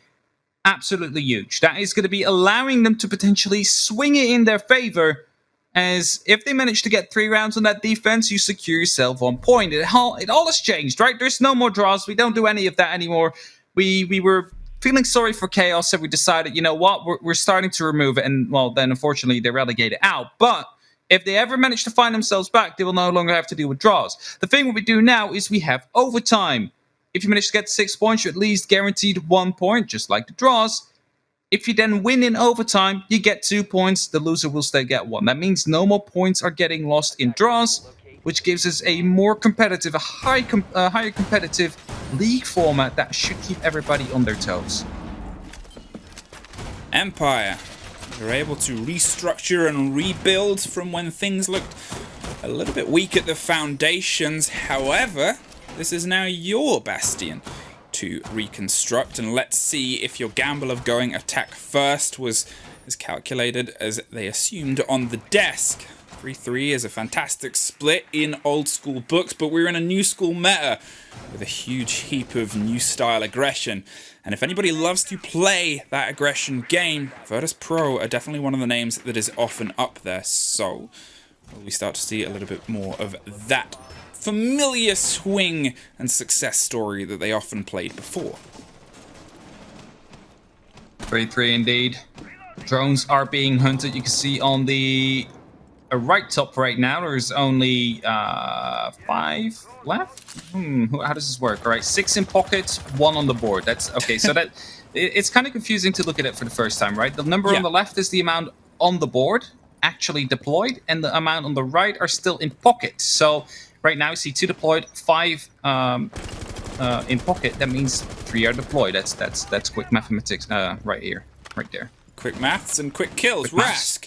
absolutely huge. That is going to be allowing them to potentially swing it in their favor, as if they manage to get 3 rounds on that defense, you secure yourself 1 point. It all has changed, right? There's no more draws. We don't do any of that anymore. We were feeling sorry for Chaos, so we decided, you know what, we're starting to remove it, and well, then unfortunately they relegate it out. But if they ever manage to find themselves back, they will no longer have to deal with draws. The thing what we do now is we have overtime. If you manage to get 6 points, you're at least guaranteed 1 point, just like the draws. If you then win in overtime, you get 2 points. The loser will still get 1. That means no more points are getting lost in draws, which gives us a more competitive, higher competitive league format that should keep everybody on their toes. Empire, they're able to restructure and rebuild from when things looked a little bit weak at the foundations. However, this is now your bastion to reconstruct, and let's see if your gamble of going attack first was as calculated as they assumed on the desk. 3-3 is a fantastic split in old school books, but we're in a new school meta with a huge heap of new style aggression. And if anybody loves to play that aggression game, Virtus Pro are definitely one of the names that is often up there. So will we start to see a little bit more of that familiar swing and success story that they often played before? 3-3 indeed. Drones are being hunted. You can see on the right top right now, there's only 5 left. How does this work? All right, 6 in pocket, 1 on the board. That's okay. So that it's kind of confusing to look at it for the first time, right? The number on the left is the amount on the board actually deployed, and the amount on the right are still in pocket. So right now, you see 2 deployed, 5 in pocket. That means 3 are deployed. That's quick mathematics right here, right there. Quick maths and quick kills. Rask,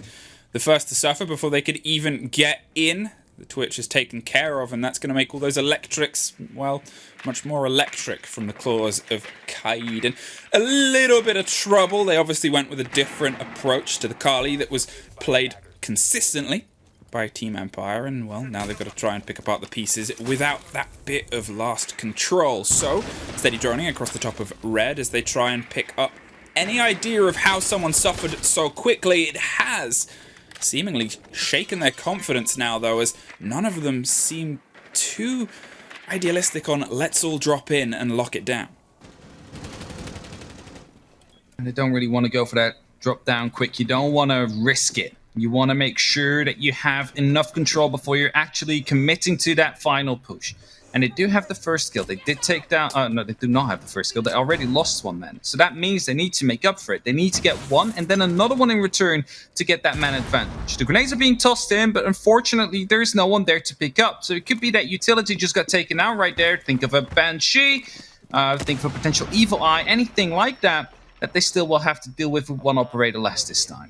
the first to suffer before they could even get in. The Twitch is taken care of, and that's going to make all those electrics, well, much more electric from the claws of Kaid. And a little bit of trouble. They obviously went with a different approach to the Kali that was played consistently by Team Empire, and well, now they've got to try and pick apart the pieces without that bit of last control. So, steady droning across the top of red as they try and pick up any idea of how someone suffered so quickly. It has seemingly shaken their confidence now, though, as none of them seem too idealistic on let's all drop in and lock it down. And they don't really want to go for that drop down quick. You don't want to risk it. You want to make sure that you have enough control before you're actually committing to that final push. And they do have the first kill. They did take down... no, they do not have the first kill. They already lost 1 man. So that means they need to make up for it. They need to get 1 and then another 1 in return to get that man advantage. The grenades are being tossed in, but unfortunately, there's no one there to pick up. So it could be that utility just got taken out right there. Think of a Banshee. Think of a potential Evil Eye. Anything like that they still will have to deal with 1 operator less this time.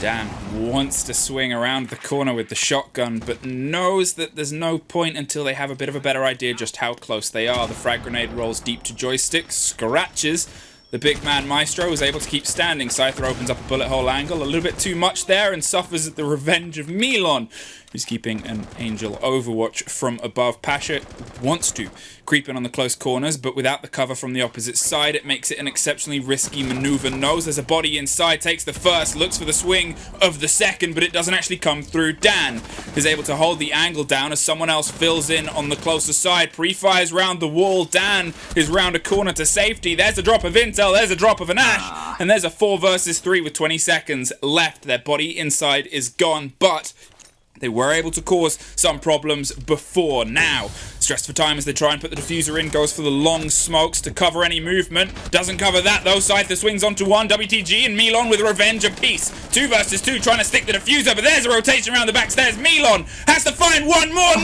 Dan wants to swing around the corner with the shotgun, but knows that there's no point until they have a bit of a better idea just how close they are. The frag grenade rolls deep to joystick, scratches the big man Maestro, is able to keep standing. Scyther opens up a bullet hole angle, a little bit too much there, and suffers at the revenge of Milon, who's keeping an Angel overwatch from above. Pasha wants to creep in on the close corners, but without the cover from the opposite side, it makes it an exceptionally risky maneuver. Knows there's a body inside, takes the first, looks for the swing of the second, but it doesn't actually come through. Dan is able to hold the angle down as someone else fills in on the closer side. Pre-fires round the wall. Dan is round a corner to safety. There's a drop of intel, there's a drop of an Ash, and there's a 4 versus 3 with 20 seconds left. Their body inside is gone, but they were able to cause some problems before. Now, stressed for time as they try and put the diffuser in, goes for the long smokes to cover any movement. Doesn't cover that though. Scyther swings onto 1, WTG and Milon with revenge apiece. 2 versus 2 trying to stick the diffuser, but there's a rotation around the backstairs. Milon has to find 1 more.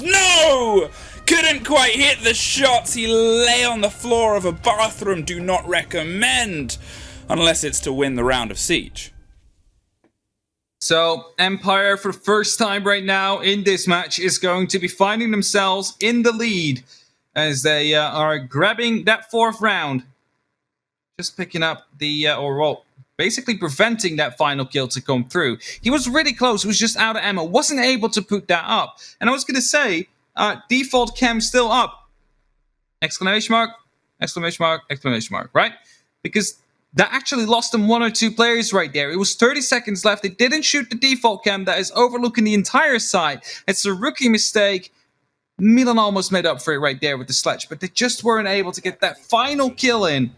No! Couldn't quite hit the shots. He lay on the floor of a bathroom. Do not recommend. unless it's to win the round of Siege. So, Empire, for the first time right now in this match, is going to be finding themselves in the lead as they are grabbing that 4th round. Just picking up the, basically preventing that final kill to come through. He was really close, was just out of ammo, wasn't able to put that up. And I was going to say, default cam still up. Exclamation mark, exclamation mark, exclamation mark, right? Because that actually lost them 1 or 2 players right there. It was 30 seconds left. They didn't shoot the default cam that is overlooking the entire side. It's a rookie mistake. Milan almost made up for it right there with the sledge, but they just weren't able to get that final kill in.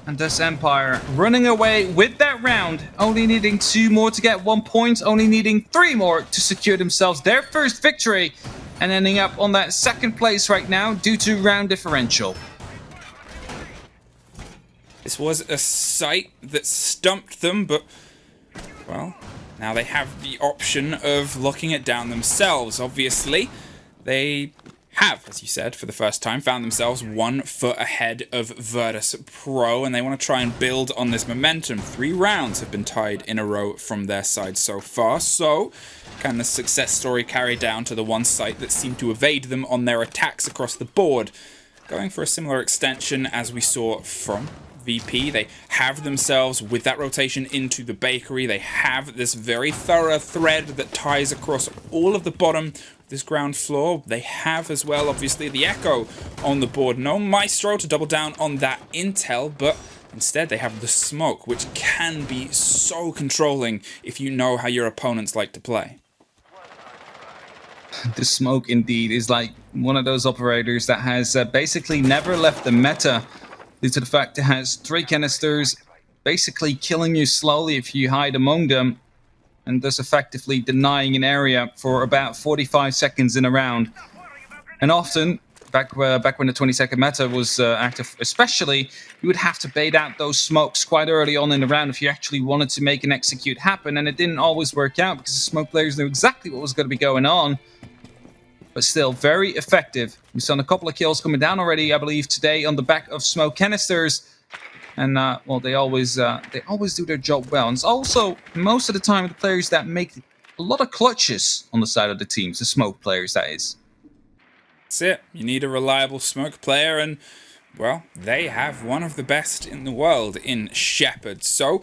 And thus Empire running away with that round, only needing 2 more to get 1 point, only needing 3 more to secure themselves their first victory, and ending up on that 2nd place right now due to round differential. This was a sight that stumped them, but, well, now they have the option of locking it down themselves. Obviously, they have, as you said, for the first time, found themselves 1 foot ahead of Virtus Pro, and they want to try and build on this momentum. 3 rounds have been tied in a row from their side so far, so can the success story carry down to the one site that seemed to evade them on their attacks across the board? Going for a similar extension as we saw from VP. They have themselves, with that rotation into the bakery, they have this very thorough thread that ties across all of the bottom of this ground floor. They have as well, obviously, the Echo on the board. No Maestro to double down on that intel, but instead they have the smoke, which can be so controlling if you know how your opponents like to play. The smoke indeed is like one of those operators that has basically never left the meta, due to the fact it has 3 canisters, basically killing you slowly if you hide among them, and thus effectively denying an area for about 45 seconds in a round. And often, back when the 20-second meta was active, especially, you would have to bait out those smokes quite early on in the round if you actually wanted to make an execute happen, and it didn't always work out because the smoke players knew exactly what was going to be going on. But still, very effective. We've seen a couple of kills coming down already, I believe, today on the back of smoke canisters. And, well, they always do their job well. And it's also, most of the time, the players that make a lot of clutches on the side of the teams, the smoke players, that is. That's it. You need a reliable smoke player, and, well, they have one of the best in the world in Shepard. So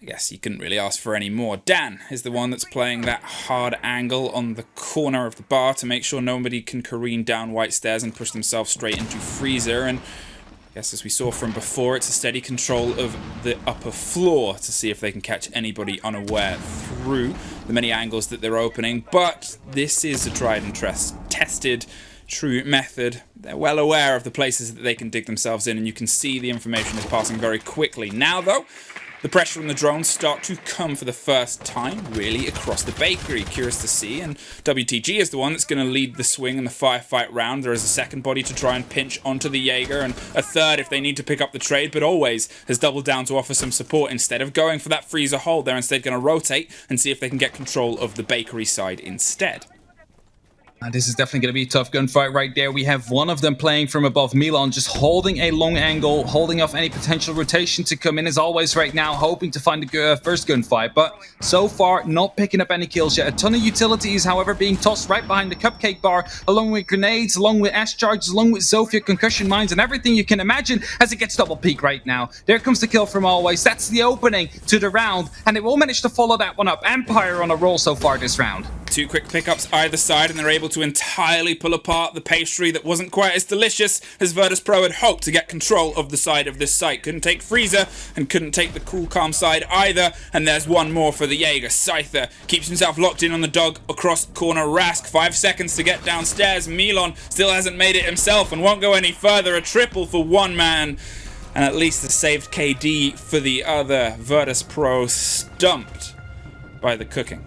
I guess you couldn't really ask for any more. Dan is the one that's playing that hard angle on the corner of the bar to make sure nobody can careen down white stairs and push themselves straight into freezer. And I guess as we saw from before, it's a steady control of the upper floor to see if they can catch anybody unaware through the many angles that they're opening. But this is a tried and tested true method. They're well aware of the places that they can dig themselves in, and you can see the information is passing very quickly. Now, though, the pressure from the drones start to come for the first time, really, across the bakery. Curious to see, and WTG is the one that's going to lead the swing in the firefight round. There is a second body to try and pinch onto the Jaeger, and a third if they need to pick up the trade, but always has doubled down to offer some support. Instead of going for that freezer hold, they're instead going to rotate and see if they can get control of the bakery side instead. This is definitely going to be a tough gunfight right there. We have one of them playing from above Milan, just holding a long angle, holding off any potential rotation to come in as always right now, hoping to find a first gunfight. But so far, not picking up any kills yet. A ton of utilities, however, being tossed right behind the cupcake bar, along with grenades, along with ash charges, along with Zofia concussion mines, and everything you can imagine as it gets double peak right now. There comes the kill from always. That's the opening to the round, and they will manage to follow that one up. Empire on a roll so far this round. 2 quick pickups either side, and they're able to entirely pull apart the pastry that wasn't quite as delicious as Virtus Pro had hoped to get control of the side of this site. Couldn't take Freezer and couldn't take the cool calm side either, and there's one more for the Jaeger. Scyther keeps himself locked in on the dog across corner. Rask, 5 seconds to get downstairs. Milan still hasn't made it himself and won't go any further. A triple for one man, and at least a saved KD for the other. Virtus Pro stumped by the cooking.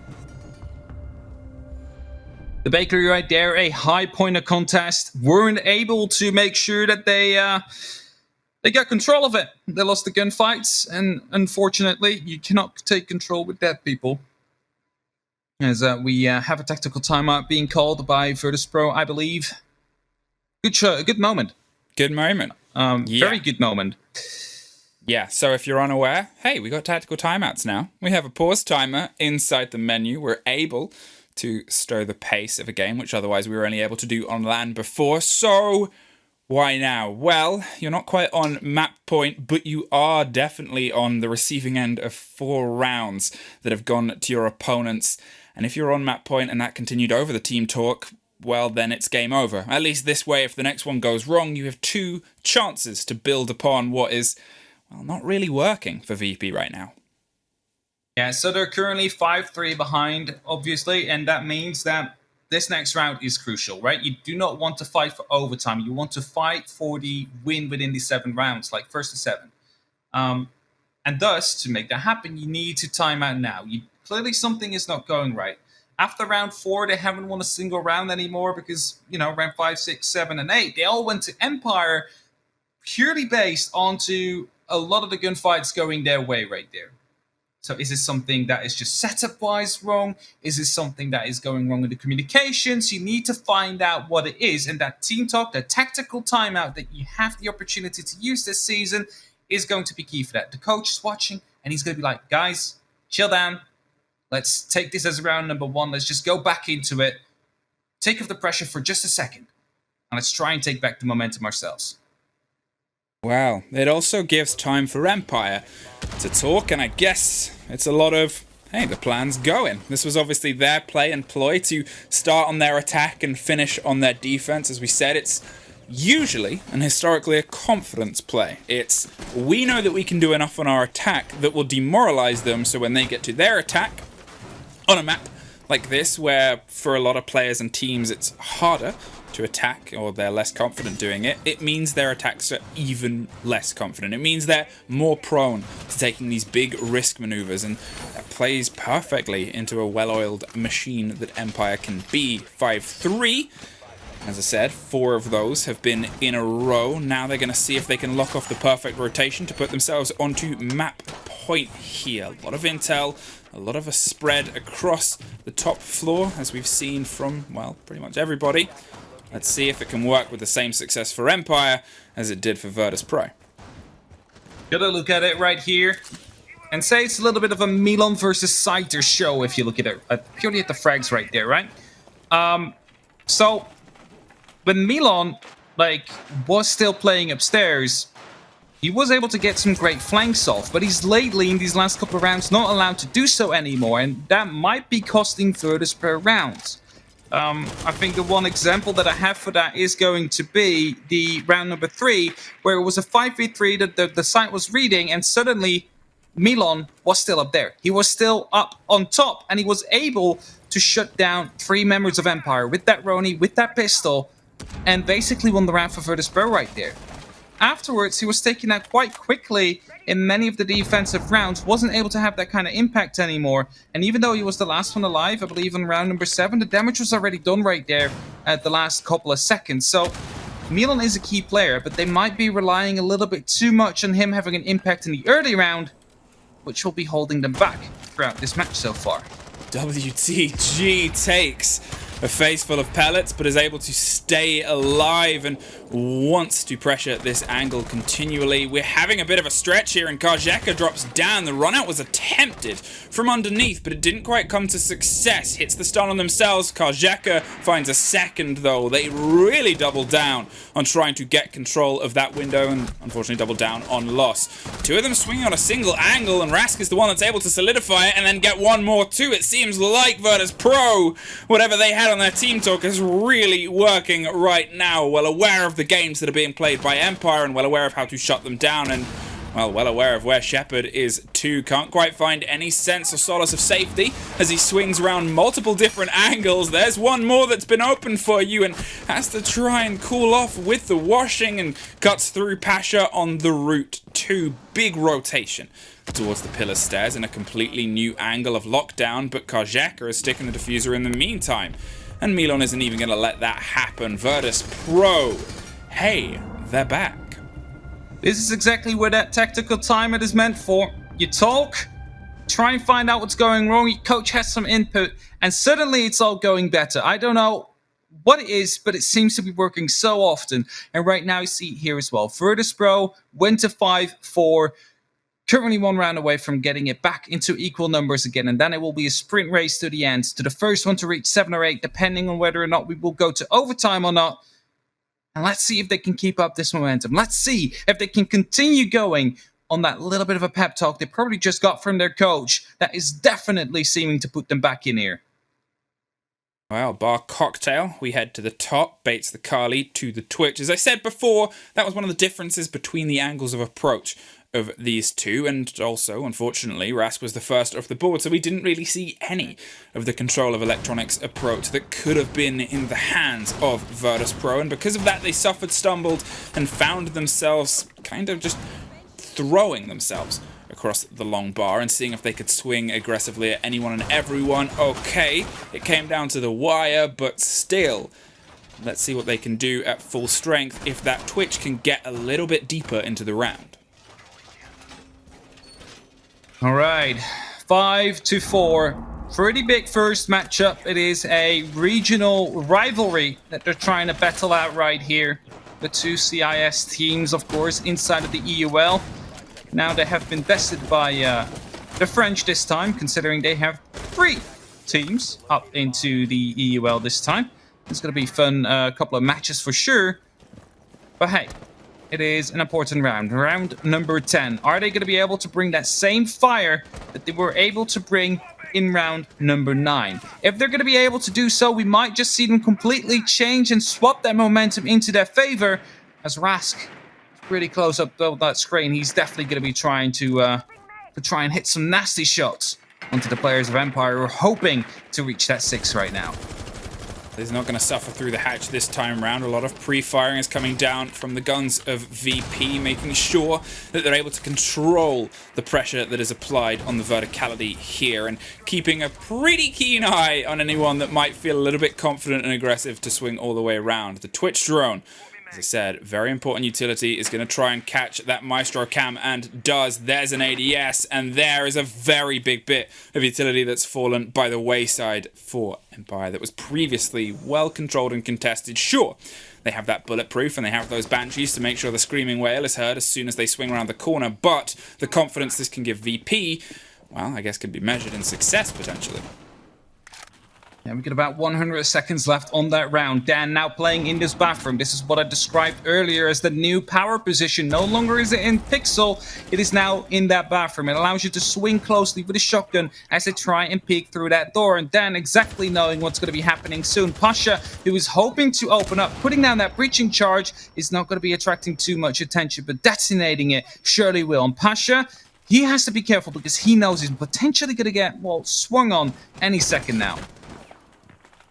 The bakery right there, a high point of contest. Weren't able to make sure that they got control of it. They lost the gunfights, and unfortunately, you cannot take control with dead people. As we have a tactical timeout being called by Virtus Pro, I believe. Good show, a good moment. Good moment. Very good moment. Yeah, so if you're unaware, hey, we got tactical timeouts now. We have a pause timer inside the menu. We're able to stir the pace of a game, which otherwise we were only able to do on LAN before. So why now? Well, you're not quite on map point, but you are definitely on the receiving end of 4 rounds that have gone to your opponents. And if you're on map point and that continued over the team talk, well, then it's game over. At least this way, if the next one goes wrong, you have 2 chances to build upon what is, well, not really working for VP right now. Yeah, so they're currently 5-3 behind, obviously, and that means that this next round is crucial, right? You do not want to fight for overtime. You want to fight for the win within the 7 rounds, like first to 7. And thus, to make that happen, you need to time out now. Clearly something is not going right. After round 4, they haven't won a single round anymore because, round 5, 6, 7, and 8, they all went to Empire purely based onto a lot of the gunfights going their way right there. So is this something that is just setup-wise wrong? Is this something that is going wrong in the communications? You need to find out what it is. And that team talk, that tactical timeout that you have the opportunity to use this season is going to be key for that. The coach is watching, and he's going to be like, guys, chill down. Let's take this as round number 1. Let's just go back into it. Take off the pressure for just a second. And let's try and take back the momentum ourselves. Wow, it also gives time for Empire to talk, and I guess it's a lot of, hey, the plan's going. This was obviously their play and ploy to start on their attack and finish on their defense. As we said, it's usually and historically a confidence play. It's, we know that we can do enough on our attack that will demoralize them, so when they get to their attack on a map like this, where for a lot of players and teams it's harder to attack, or they're less confident doing it, it means their attacks are even less confident. It means they're more prone to taking these big risk maneuvers, and that plays perfectly into a well-oiled machine that Empire can be. 5-3. As I said, 4 of those have been in a row. Now they're going to see if they can lock off the perfect rotation to put themselves onto map point here. A lot of intel, a lot of a spread across the top floor, as we've seen from, well, pretty much everybody. Let's see if it can work with the same success for Empire as it did for Virtus Pro. Gotta look at it right here and say it's a little bit of a Milan versus Scyther show if you look at it purely at the frags right there, right? So when Milan was still playing upstairs, he was able to get some great flanks off, but he's lately in these last couple of rounds not allowed to do so anymore, and that might be costing Virtus per round. I think the one example that I have for that is going to be the round number 3, where it was a 5v3 that the site was reading, and suddenly Milan was still up there. He was still up on top, and he was able to shut down 3 members of Empire with that Roni, with that pistol, and basically won the round for Virtus Pro right there. Afterwards, he was taken out quite quickly in many of the defensive rounds, wasn't able to have that kind of impact anymore. And even though he was the last one alive, I believe in round number 7, the damage was already done right there at the last couple of seconds. So Milan is a key player, but they might be relying a little bit too much on him having an impact in the early round, which will be holding them back throughout this match so far. WTG takes a face full of pellets, but is able to stay alive and wants to pressure this angle continually. We're having a bit of a stretch here, and Karjeka drops down. The run out was attempted from underneath, but it didn't quite come to success. Hits the stun on themselves. Karjeka finds a second, though. They really double down on trying to get control of that window, and unfortunately double down on loss. 2 of them swinging on a single angle, and Rask is the one that's able to solidify it and then get one more too. It seems like Virtus Pro, whatever they had on their team talk, is really working right now. Well aware of the games that are being played by Empire, and well aware of how to shut them down, and well aware of where Shepard is too. Can't quite find any sense or solace of safety as he swings around multiple different angles. There's one more that's been open for you, and has to try and cool off with the washing, and cuts through Pasha on the route. 2 big rotation towards the pillar stairs in a completely new angle of lockdown, but Karjeka is sticking the diffuser in the meantime, and Milan isn't even going to let that happen. Virtus Pro, hey, they're back. This is exactly where that tactical timer is meant for. You talk, try and find out what's going wrong, your coach has some input, and suddenly it's all going better. I don't know what it is, but it seems to be working so often. And right now you see it here as well. Virtus Pro went to 5-4. currently 1 round away from getting it back into equal numbers again, and then it will be a sprint race to the end, to the first one to reach 7 or 8, depending on whether or not we will go to overtime or not. And let's see if they can keep up this momentum. Let's see if they can continue going on that little bit of a pep talk they probably just got from their coach that is definitely seeming to put them back in here. Well, bar Cocktail, we head to the top, baits the Kali to the Twitch. As I said before, that was one of the differences between the angles of approach of these two, and also, unfortunately, Rask was the first off the board, so we didn't really see any of the control of electronics approach that could have been in the hands of Virtus.pro, and because of that, they suffered, stumbled, and found themselves kind of just throwing themselves across the long bar and seeing if they could swing aggressively at anyone and everyone. Okay, it came down to the wire, but still, let's see what they can do at full strength if that Twitch can get a little bit deeper into the round. All right, 5-4. Pretty big first matchup. It is a regional rivalry that they're trying to battle out right here. The two CIS teams, of course, inside of the EUL. Now they have been bested by the French this time, considering they have 3 teams up into the EUL this time. It's going to be fun, a couple of matches for sure. But hey, it is an important round. Round number 10. Are they going to be able to bring that same fire that they were able to bring in round number 9? If they're going to be able to do so, we might just see them completely change and swap that momentum into their favor. As Rask is really close up to that screen, he's definitely going to be trying to try and hit some nasty shots onto the players of Empire who are hoping to reach that 6 right now. He's not going to suffer through the hatch this time round. A lot of pre-firing is coming down from the guns of VP, making sure that they're able to control the pressure that is applied on the verticality here, and keeping a pretty keen eye on anyone that might feel a little bit confident and aggressive to swing all the way around. The Twitch drone, as I said, very important utility, is going to try and catch that Maestro cam, and does. There's an ADS, and there is a very big bit of utility that's fallen by the wayside for Empire that was previously well controlled and contested. Sure, they have that bulletproof, and they have those Banshees to make sure the Screaming Whale is heard as soon as they swing around the corner, but the confidence this can give VP, well, I guess can be measured in success, potentially. Yeah, we got about 100 seconds left on that round. Dan now playing in this bathroom. This is what I described earlier as the new power position. No longer is it in Pixel, it is now in that bathroom. It allows you to swing closely with a shotgun as they try and peek through that door. And Dan exactly knowing what's going to be happening soon. Pasha, who is hoping to open up, putting down that breaching charge, is not going to be attracting too much attention, but detonating it surely will. And Pasha, he has to be careful because he knows he's potentially going to get, well, swung on any second now.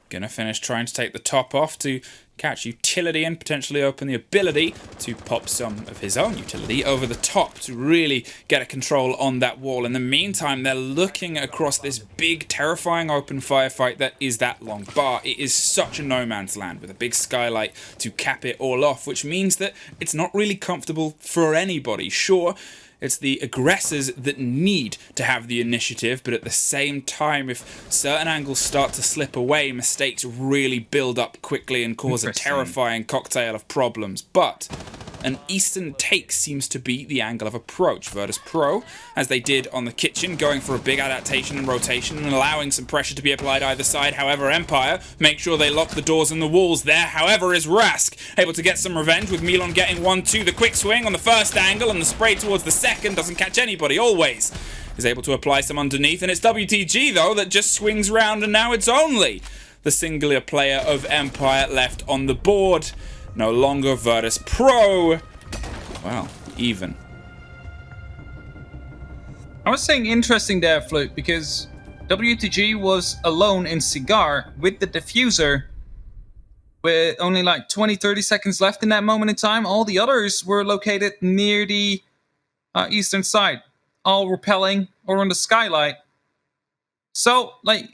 Gonna finish trying to take the top off to catch utility and potentially open the ability to pop some of his own utility over the top to really get a control on that wall. In the meantime, they're looking across this big, terrifying open firefight that is that long bar. It is such a no man's land with a big skylight to cap it all off, which means that it's not really comfortable for anybody. Sure, it's the aggressors that need to have the initiative, but at the same time, if certain angles start to slip away, mistakes really build up quickly and cause a terrifying cocktail of problems. But an Eastern take seems to be the angle of approach. Virtus.pro, as they did on the kitchen, going for a big adaptation and rotation and allowing some pressure to be applied either side. However, Empire make sure they lock the doors and the walls there. However, is Rask able to get some revenge with Milon getting 1-2. The quick swing on the first angle and the spray towards the second doesn't catch anybody. Always is able to apply some underneath, and it's WTG though that just swings round, and now it's only the singular player of Empire left on the board. No longer Virtus.pro. Well, even. I was saying interesting there, Flute, because WTG was alone in Cigar with the diffuser with only like 20-30 seconds left in that moment in time. All the others were located near the eastern side, all repelling or on the skylight. So, like,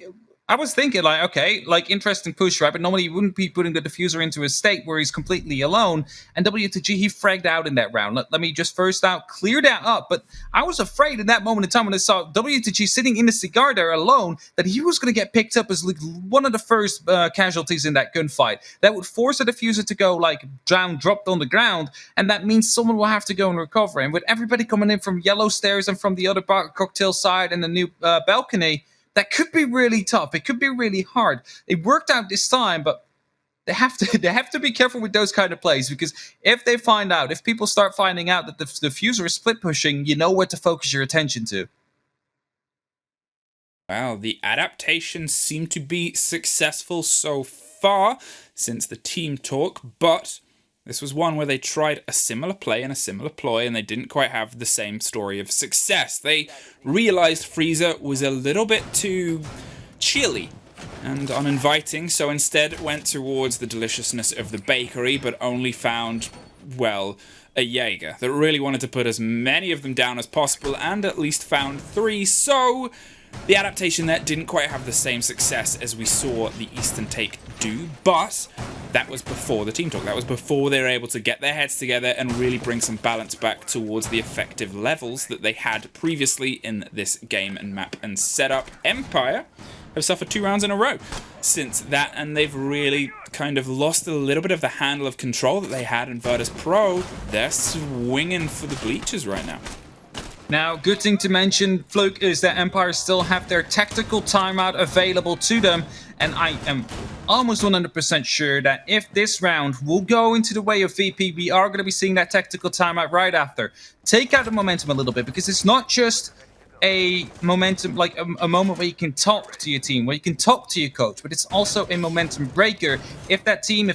I was thinking, like, okay, like, interesting push, right? But normally you wouldn't be putting the diffuser into a state where he's completely alone. And W2G, he fragged out in that round. Let me just first out clear that up. But I was afraid in that moment in time when I saw W2G sitting in the cigar there alone that he was going to get picked up as like one of the first casualties in that gunfight. That would force the diffuser to go, like, down, dropped on the ground. And that means someone will have to go and recover. And with everybody coming in from yellow stairs and from the other cocktail side and the new balcony, that could be really tough. It could be really hard. It worked out this time, but they have to be careful with those kind of plays, because if people start finding out that the diffuser is split pushing, you know where to focus your attention to. Well, the adaptations seem to be successful so far since the team talk, but this was one where they tried a similar play and a similar ploy, and they didn't quite have the same story of success. They realized Freezer was a little bit too chilly and uninviting, so instead went towards the deliciousness of the bakery, but only found, well, a Jaeger that really wanted to put as many of them down as possible, and at least found 3, so the adaptation there didn't quite have the same success as we saw the Eastern Take do, but that was before the team talk. That was before they were able to get their heads together and really bring some balance back towards the effective levels that they had previously in this game and map and setup. Empire have suffered 2 rounds in a row since that, and they've really kind of lost a little bit of the handle of control that they had in Virtus Pro. They're swinging for the bleachers right now. Now, good thing to mention, Fluke, is that Empire still have their tactical timeout available to them. And I am almost 100% sure that if this round will go into the way of VP, we are going to be seeing that tactical timeout right after. Take out the momentum a little bit, because it's not just a momentum, like a moment where you can talk to your team, where you can talk to your coach, but it's also a momentum breaker. If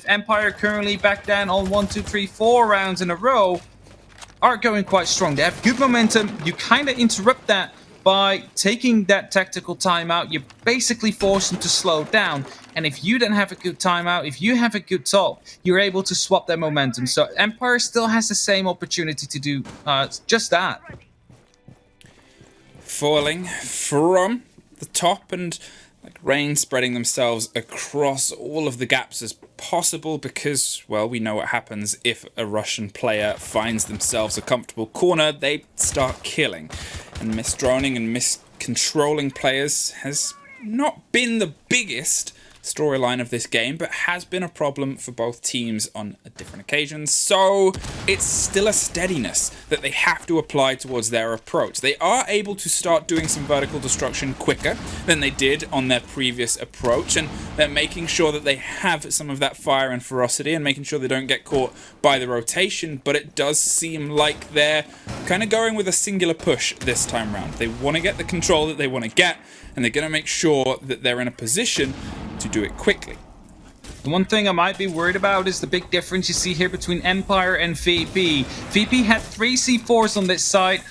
Empire currently back down on 1, 2, 3, 4 rounds in a row, are going quite strong. They have good momentum. You kind of interrupt that by taking that tactical timeout. You basically force them to slow down. And if you don't have a good timeout, if you have a good top, you're able to swap their momentum. So Empire still has the same opportunity to do just that. Falling from the top and like rain spreading themselves across all of the gaps as possible, because, well, we know what happens if a Russian player finds themselves a comfortable corner. They start killing, and misdroning and miscontrolling players has not been the biggest storyline of this game, but has been a problem for both teams on different occasions. So it's still a steadiness that they have to apply towards their approach. They are able to start doing some vertical destruction quicker than they did on their previous approach, and they're making sure that they have some of that fire and ferocity and making sure they don't get caught by the rotation. But it does seem like they're kind of going with a singular push this time round. They want to get the control that they want to get, and they're going to make sure that they're in a position to do it quickly. The one thing I might be worried about is the big difference you see here between Empire and VP. VP had 3 C4s on this side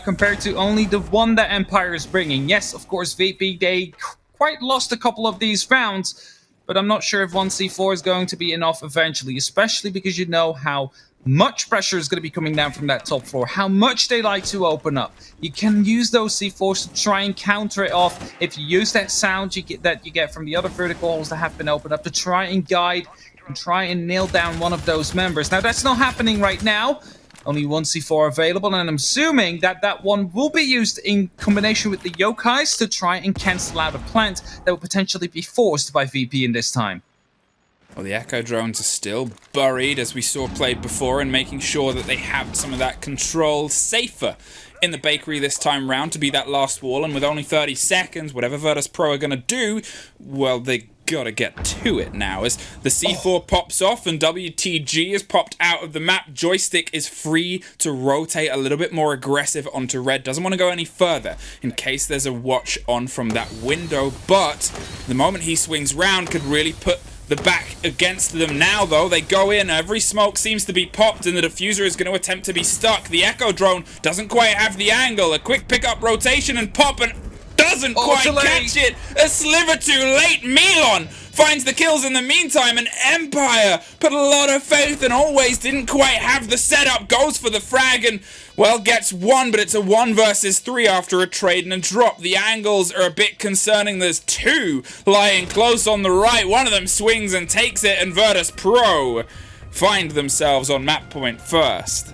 compared to only the 1 that Empire is bringing. Yes, of course, VP, they quite lost a couple of these rounds, but I'm not sure if 1 C4 is going to be enough eventually, especially because you know how much pressure is going to be coming down from that top floor, how much they like to open up. You can use those C4s to try and counter it off. If you use that sound you get from the other vertical holes that have been opened up to try and guide and try and nail down one of those members. Now, that's not happening right now. Only 1 C4 available, and I'm assuming that that one will be used in combination with the Yokais to try and cancel out a plant that will potentially be forced by VP in this time. Well, the Echo drones are still buried, as we saw played before, and making sure that they have some of that control safer in the bakery this time round to be that last wall. And with only 30 seconds, whatever Virtus Pro are going to do, well, they gotta get to it now. As the C4 pops off and WTG is popped out of the map, Joystick is free to rotate a little bit more aggressive onto red. Doesn't want to go any further in case there's a watch on from that window, but the moment he swings round could really put the back against them. Now, though, they go in. Every smoke seems to be popped, and the diffuser is going to attempt to be stuck. The Echo drone doesn't quite have the angle. A quick pick-up rotation and pop, and doesn't quite catch it. A sliver too late. Milon finds the kills in the meantime, and Empire put a lot of faith and always didn't quite have the setup. Goes for the frag and, well, gets one, but it's a 1 versus 3 after a trade and a drop. The angles are a bit concerning. There's two lying close on the right. One of them swings and takes it, and Virtus Pro find themselves on map point first.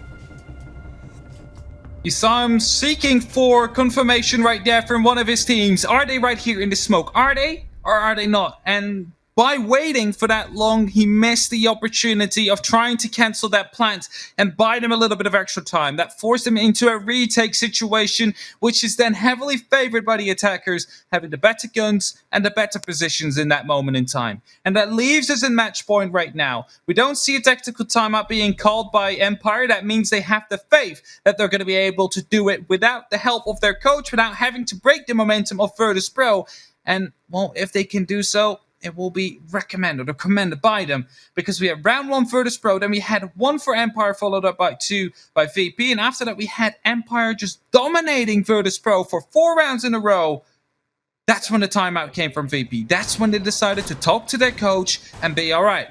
You saw him seeking for confirmation right there from one of his teams. Are they right here in the smoke? Are they or are they not? And by waiting for that long, he missed the opportunity of trying to cancel that plant and buy them a little bit of extra time. That forced them into a retake situation, which is then heavily favored by the attackers, having the better guns and the better positions in that moment in time. And that leaves us in match point right now. We don't see a tactical timeout being called by Empire. That means they have the faith that they're going to be able to do it without the help of their coach, without having to break the momentum of Virtus Pro. And, well, if they can do so, it will be recommended or commended by them, because we had round 1 Virtus Pro, then we had 1 for Empire, followed up by 2 by VP, and after that we had Empire just dominating Virtus Pro for 4 rounds in a row. That's when the timeout came from VP. That's when they decided to talk to their coach and be, alright,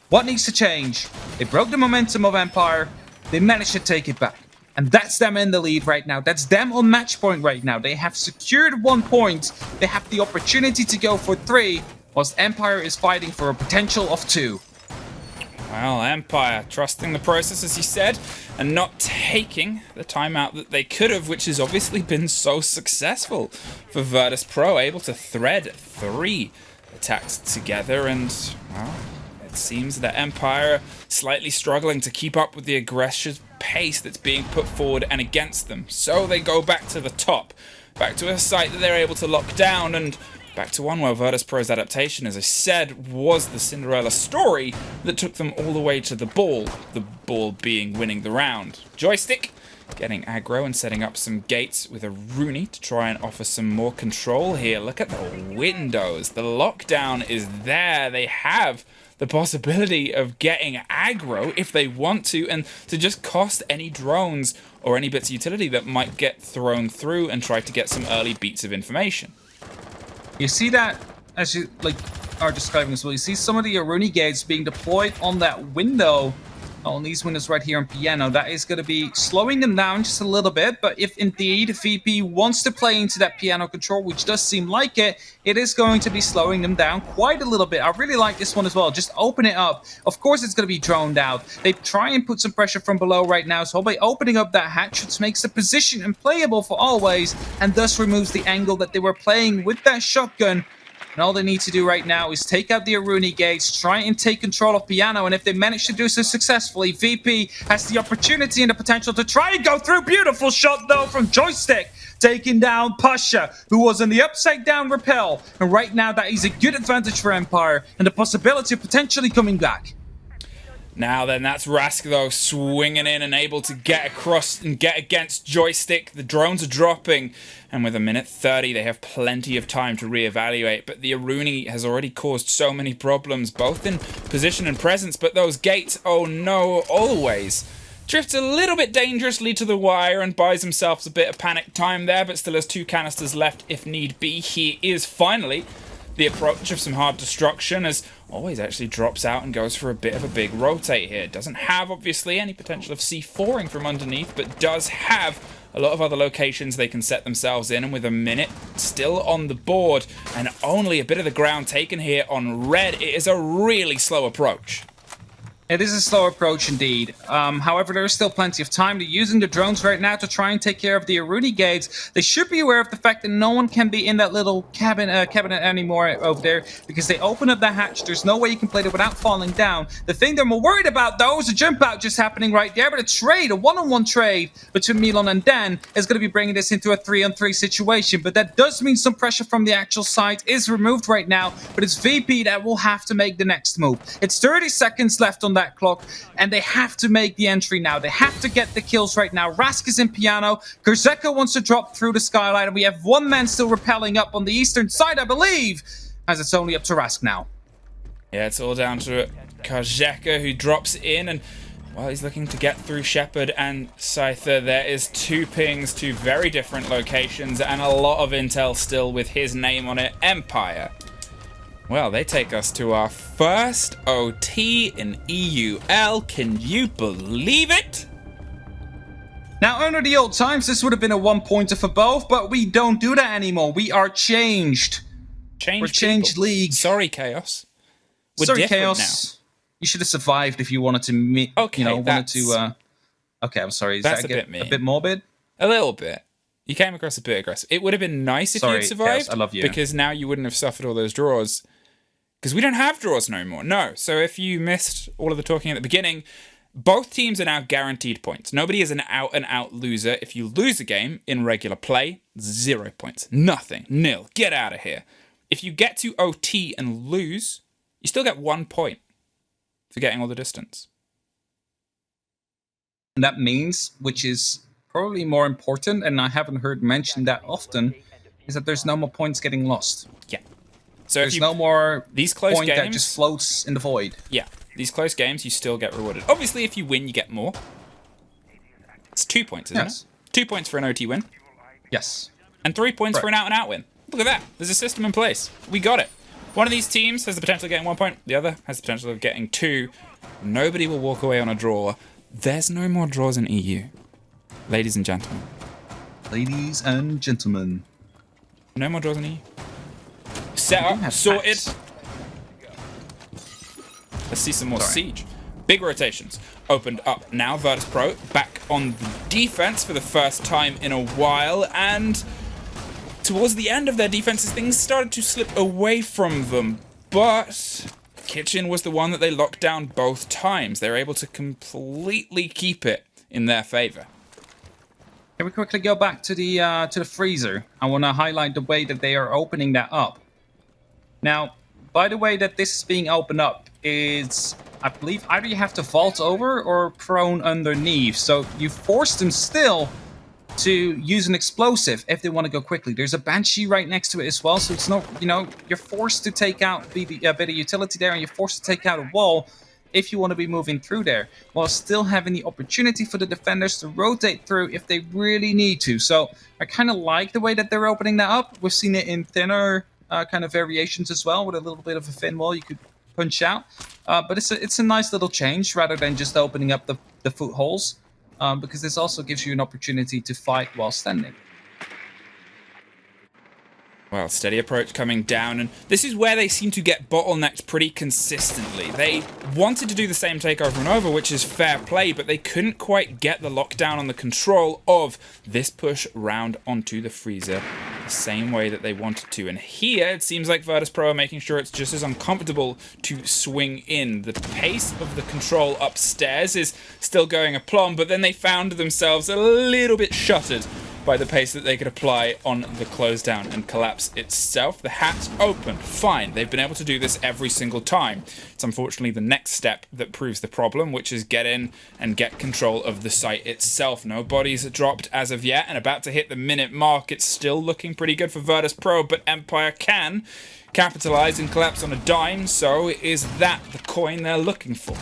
what needs to change? They broke the momentum of Empire, they managed to take it back. And that's them in the lead right now. That's them on match point right now. They have secured 1 point. They have the opportunity to go for 3, whilst Empire is fighting for a potential of 2. Well, Empire trusting the process, as you said, and not taking the timeout that they could have, which has obviously been so successful for Virtus Pro, able to thread 3 attacks together, and, well, it seems that Empire are slightly struggling to keep up with the aggressive pace that's being put forward and against them. So they go back to the top, back to a site that they're able to lock down, and back to one where Virtus Pro's adaptation, as I said, was the Cinderella story that took them all the way to the ball being winning the round. Joystick getting aggro and setting up some gates with a Rooney to try and offer some more control here. Look at the windows. The lockdown is there. They have the possibility of getting aggro if they want to, and to just cost any drones or any bits of utility that might get thrown through and try to get some early beats of information. You see that, as you are describing as well, you see some of the Aruni gates being deployed on that window, on these windows right here on Piano. That is going to be slowing them down just a little bit, but if indeed VP wants to play into that Piano control, which does seem like it, it is going to be slowing them down quite a little bit. I really like this one as well. Just open it up. Of course it's going to be droned out. They try and put some pressure from below right now, so by opening up that hatch, which makes the position unplayable for always, and thus removes the angle that they were playing with that shotgun. And all they need to do right now is take out the Aruni gates, try and take control of Piano, and if they manage to do so successfully, VP has the opportunity and the potential to try and go through. Beautiful shot, though, from Joystick, taking down Pasha, who was in the upside-down rappel. And right now, that is a good advantage for Empire, and the possibility of potentially coming back. Now then, that's Rask, though, swinging in and able to get across and get against Joystick. The drones are dropping, and with a minute 30, they have plenty of time to reevaluate. But the Aruni has already caused so many problems, both in position and presence. But those gates, oh no, always drifts a little bit dangerously to the wire and buys himself a bit of panic time there, but still has 2 canisters left if need be. He is finally the approach of some hard destruction, as always actually drops out and goes for a bit of a big rotate here. Doesn't have, obviously, any potential of C4ing from underneath, but does have a lot of other locations they can set themselves in, and with a minute still on the board and only a bit of the ground taken here on red, it is a really slow approach. It is a slow approach indeed. However, there is still plenty of time. They're using the drones right now to try and take care of the Aruni gates. They should be aware of the fact that no one can be in that little cabinet anymore over there, because they open up that hatch. There's no way you can play it without falling down. The thing they're more worried about, though, is a jump out just happening right there. But a trade, a one-on-one trade between Milan and Dan is going to be bringing this into a 3-on-3 situation. But that does mean some pressure from the actual site is removed right now. But it's VP that will have to make the next move. It's 30 seconds left on that clock, and they have to make the entry now. They have to get the kills right now. Rask is in Piano. Kurzeka wants to drop through the skylight, and we have 1 man still rappelling up on the eastern side, I believe, as it's only up to Rask now. Yeah, it's all down to Kurzeka, who drops in, and Well, he's looking to get through Shepard and Scyther. There is 2 pings to very different locations and a lot of intel still with his name on it. Empire. Well, they take us to our first OT in EUL. Can you believe it? Now, under the old times, this would have been a 1-pointer for both, but we don't do that anymore. We are changed. We're changed league. Sorry, Chaos. We're Sorry, different Chaos. Now. You should have survived if you wanted to meet. Okay, Okay, I'm sorry. Is that's that a bit mean. A bit morbid? A little bit. You came across a bit aggressive. It would have been nice if you'd survived. Chaos, I love you. Because now you wouldn't have suffered all those draws. Because we don't have draws no more. No. So if you missed all of the talking at the beginning, both teams are now guaranteed points. Nobody is an out-and-out loser. If you lose a game in regular play, 0 points. Nothing. Nil. Get out of here. If you get to OT and lose, you still get 1 point for getting all the distance. And that means, which is probably more important, and I haven't heard mentioned that often, is that there's no more points getting lost. Yeah. So there's no more these close point games that just floats in the void. Yeah. These close games, you still get rewarded. Obviously, if you win, you get more. It's 2 points, isn't it? 2 points for an OT win. Yes. And 3 points for an out-and-out win. Look at that. There's a system in place. We got it. One of these teams has the potential of getting 1 point. The other has the potential of getting 2. Nobody will walk away on a draw. There's no more draws in EU. Ladies and gentlemen. Ladies and gentlemen. No more draws in EU. Set up. Sorted. Let's see some more Siege. Big rotations. Opened up now. Virtus Pro back on the defense for the first time in a while. And towards the end of their defenses, things started to slip away from them. But Kitchen was the one that they locked down both times. They were able to completely keep it in their favor. Can we quickly go back to the freezer? I want to highlight the way that they are opening that up. Now, by the way that this is being opened up is, I believe, either you have to vault over or prone underneath. So you force them still to use an explosive if they want to go quickly. There's a Banshee right next to it as well. So it's not, you're forced to take out a bit of utility there, and you're forced to take out a wall if you want to be moving through there, while still having the opportunity for the defenders to rotate through if they really need to. So I kind of like the way that they're opening that up. We've seen it in thinner kind of variations as well, with a little bit of a thin wall you could punch out. But it's a nice little change rather than just opening up the footholes, because this also gives you an opportunity to fight while standing. Well, steady approach coming down, and this is where they seem to get bottlenecked pretty consistently. They wanted to do the same take over and over, which is fair play, but they couldn't quite get the lockdown on the control of this push round onto the freezer the same way that they wanted to. And here, it seems like Virtus Pro are making sure it's just as uncomfortable to swing in. The pace of the control upstairs is still going aplomb, but then they found themselves a little bit shuttered by the pace that they could apply on the close down and collapse itself. The hatch opened. Fine. They've been able to do this every single time. It's unfortunately the next step that proves the problem, which is get in and get control of the site itself. No bodies dropped as of yet, and about to hit the minute mark. It's still looking pretty good for Virtus Pro, but Empire can capitalize and collapse on a dime, so is that the coin they're looking for?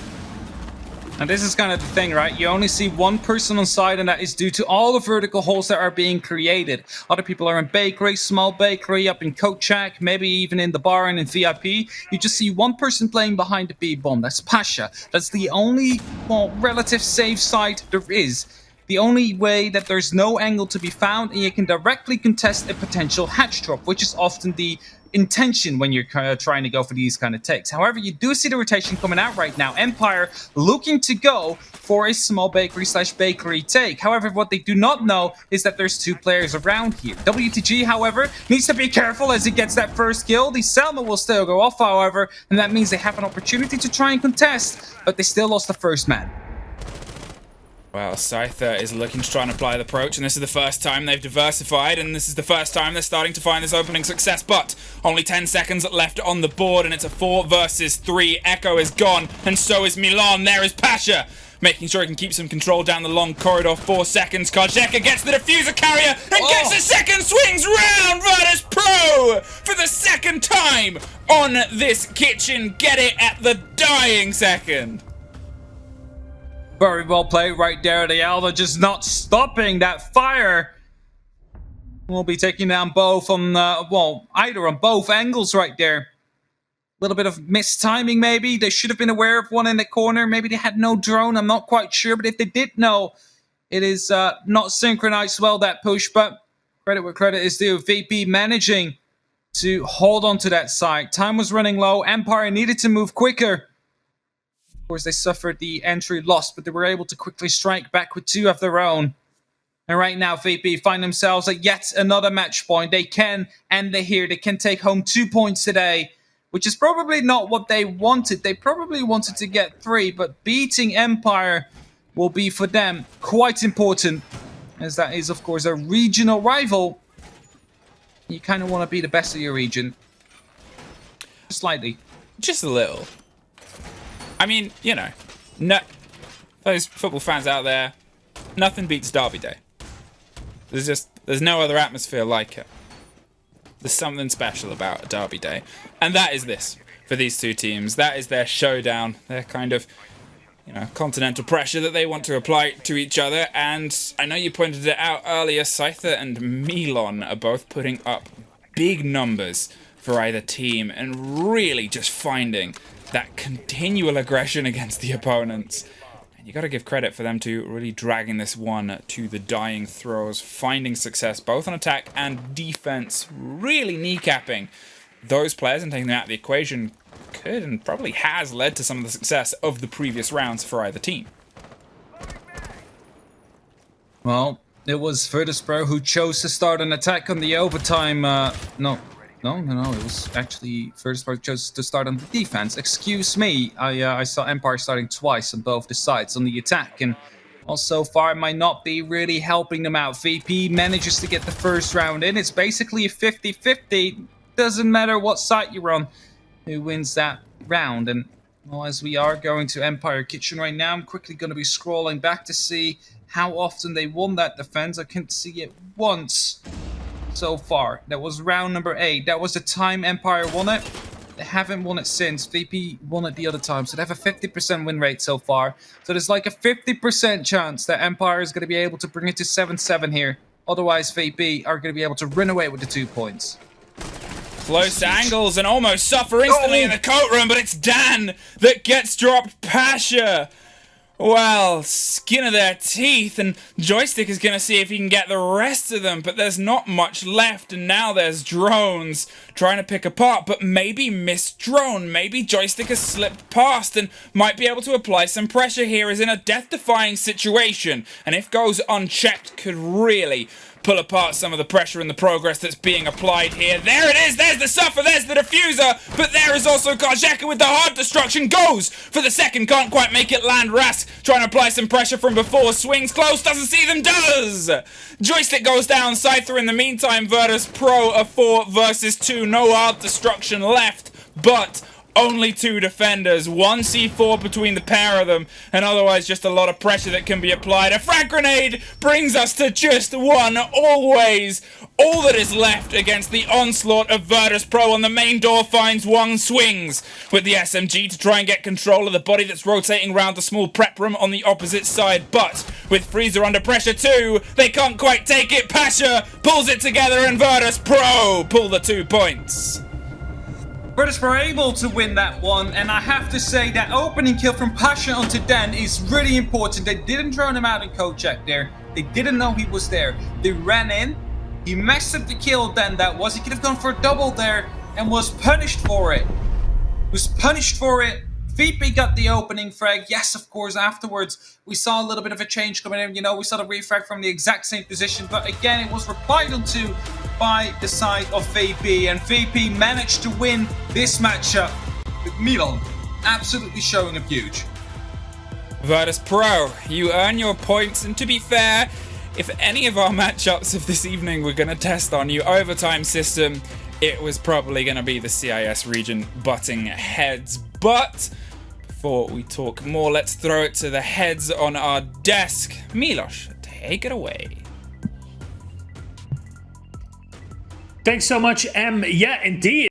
And this is kind of the thing, right? You only see one person on site, and that is due to all the vertical holes that are being created. Other people are in bakery, small bakery, up in Kocak, maybe even in the bar and in VIP. You just see one person playing behind the B-bomb. That's Pasha. That's the only, relative safe site there is. The only way that there's no angle to be found, and you can directly contest a potential hatch drop, which is often the intention when you're trying to go for these kind of takes. However, you do see the rotation coming out right now. Empire looking to go for a small bakery/bakery take. However, what they do not know is that there's 2 players around here. WTG, however, needs to be careful as he gets that first kill. The Selma will still go off, however, and that means they have an opportunity to try and contest, but they still lost the first man. Well, Scyther is looking to try and apply the approach, and this is the first time they've diversified, and this is the first time they're starting to find this opening success, but only 10 seconds left on the board, and it's a 4 versus 3. Echo is gone, and so is Milan. There is Pasha, making sure he can keep some control down the long corridor. 4 seconds. Kajeka gets the diffuser carrier, and gets a second swings round. Virtus Pro, for the second time on this kitchen, get it at the dying second. Very well played right there. The Alva just not stopping that fire. We'll be taking down both on, either on both angles right there. A little bit of mistiming maybe. They should have been aware of one in the corner. Maybe they had no drone. I'm not quite sure. But if they did know, it is not synchronized well, that push. But credit where credit is due. VP managing to hold on to that side. Time was running low. Empire needed to move quicker. Of course, they suffered the entry loss, but they were able to quickly strike back with 2 of their own. And right now, VP find themselves at yet another match point. They can end it here. They can take home 2 points today, which is probably not what they wanted. They probably wanted to get 3, but beating Empire will be for them quite important, as that is, of course, a regional rival. You kind of want to be the best of your region. Slightly. Just a little. I mean, you know, those football fans out there, nothing beats Derby Day. There's no other atmosphere like it. There's something special about a Derby Day. And that is this for these two teams. That is their showdown, their kind of, you know, continental pressure that they want to apply to each other. And I know you pointed it out earlier, Scyther and Milan are both putting up big numbers for either team and really just finding that continual aggression against the opponents. And you got to give credit for them to really dragging this one to the dying throws, finding success both on attack and defense, really kneecapping those players and taking them out of the equation could and probably has led to some of the success of the previous rounds for either team. Well, it was Virtus.pro who chose to start an attack on the overtime. No, it was actually Virtus.pro chose to start on the defense. Excuse me, I saw Empire starting twice on both the sides on the attack, and also far might not be really helping them out. VP manages to get the first round in. It's basically a 50-50. Doesn't matter what side you're on, who wins that round. And well, as we are going to Empire Kitchen right now, I'm quickly going to be scrolling back to see how often they won that defense. I can see it once so far. That was round number 8. That was the time Empire won it. They haven't won it since. VP won it the other time, so they have a 50% win rate so far. So there's like a 50% chance that Empire is going to be able to bring it to 7-7 here. Otherwise, VP are going to be able to run away with the 2 points. Close angles and almost suffer instantly in the coat room, but it's Dan that gets dropped. Pasha, well, skin of their teeth, and Joystick is going to see if he can get the rest of them, but there's not much left, and now there's drones trying to pick apart, but maybe missed drone. Maybe Joystick has slipped past and might be able to apply some pressure here, as in a death-defying situation, and if goes unchecked, could really pull apart some of the pressure and the progress that's being applied here. There it is, there's the suffer, there's the diffuser, but there is also Karjeka with the hard destruction, goes for the second, can't quite make it land. Rask trying to apply some pressure from before, swings close, doesn't see them, does! Joystick goes down, Scyther in the meantime, Virtus.pro a 4 versus 2, no hard destruction left, but only 2 defenders, 1 C4 between the pair of them, and otherwise just a lot of pressure that can be applied. A frag grenade brings us to just 1, always. All that is left against the onslaught of Virtus.pro on the main door finds 1, swings with the SMG to try and get control of the body that's rotating around the small prep room on the opposite side, but with Freezer under pressure too, they can't quite take it. Pasha pulls it together and Virtus.pro pull the 2 points. Virtus were able to win that one, and I have to say that opening kill from Pasha onto Den is really important. They didn't drone him out in code check there. They didn't know he was there. They ran in. He messed up the kill Den that was. He could have gone for a double there and was punished for it. VP got the opening frag. Yes, of course, afterwards we saw a little bit of a change coming in. You know, we saw the refrag from the exact same position, but again, it was replied onto by the side of VP, and VP managed to win this matchup with Milan absolutely showing up huge. Virtus.pro, you earn your points, and to be fair, if any of our matchups of this evening were going to test on you overtime system, it was probably going to be the CIS region butting heads. But before we talk more, let's throw it to the heads on our desk. Milos, take it away. Thanks so much, M. Yeah, indeed.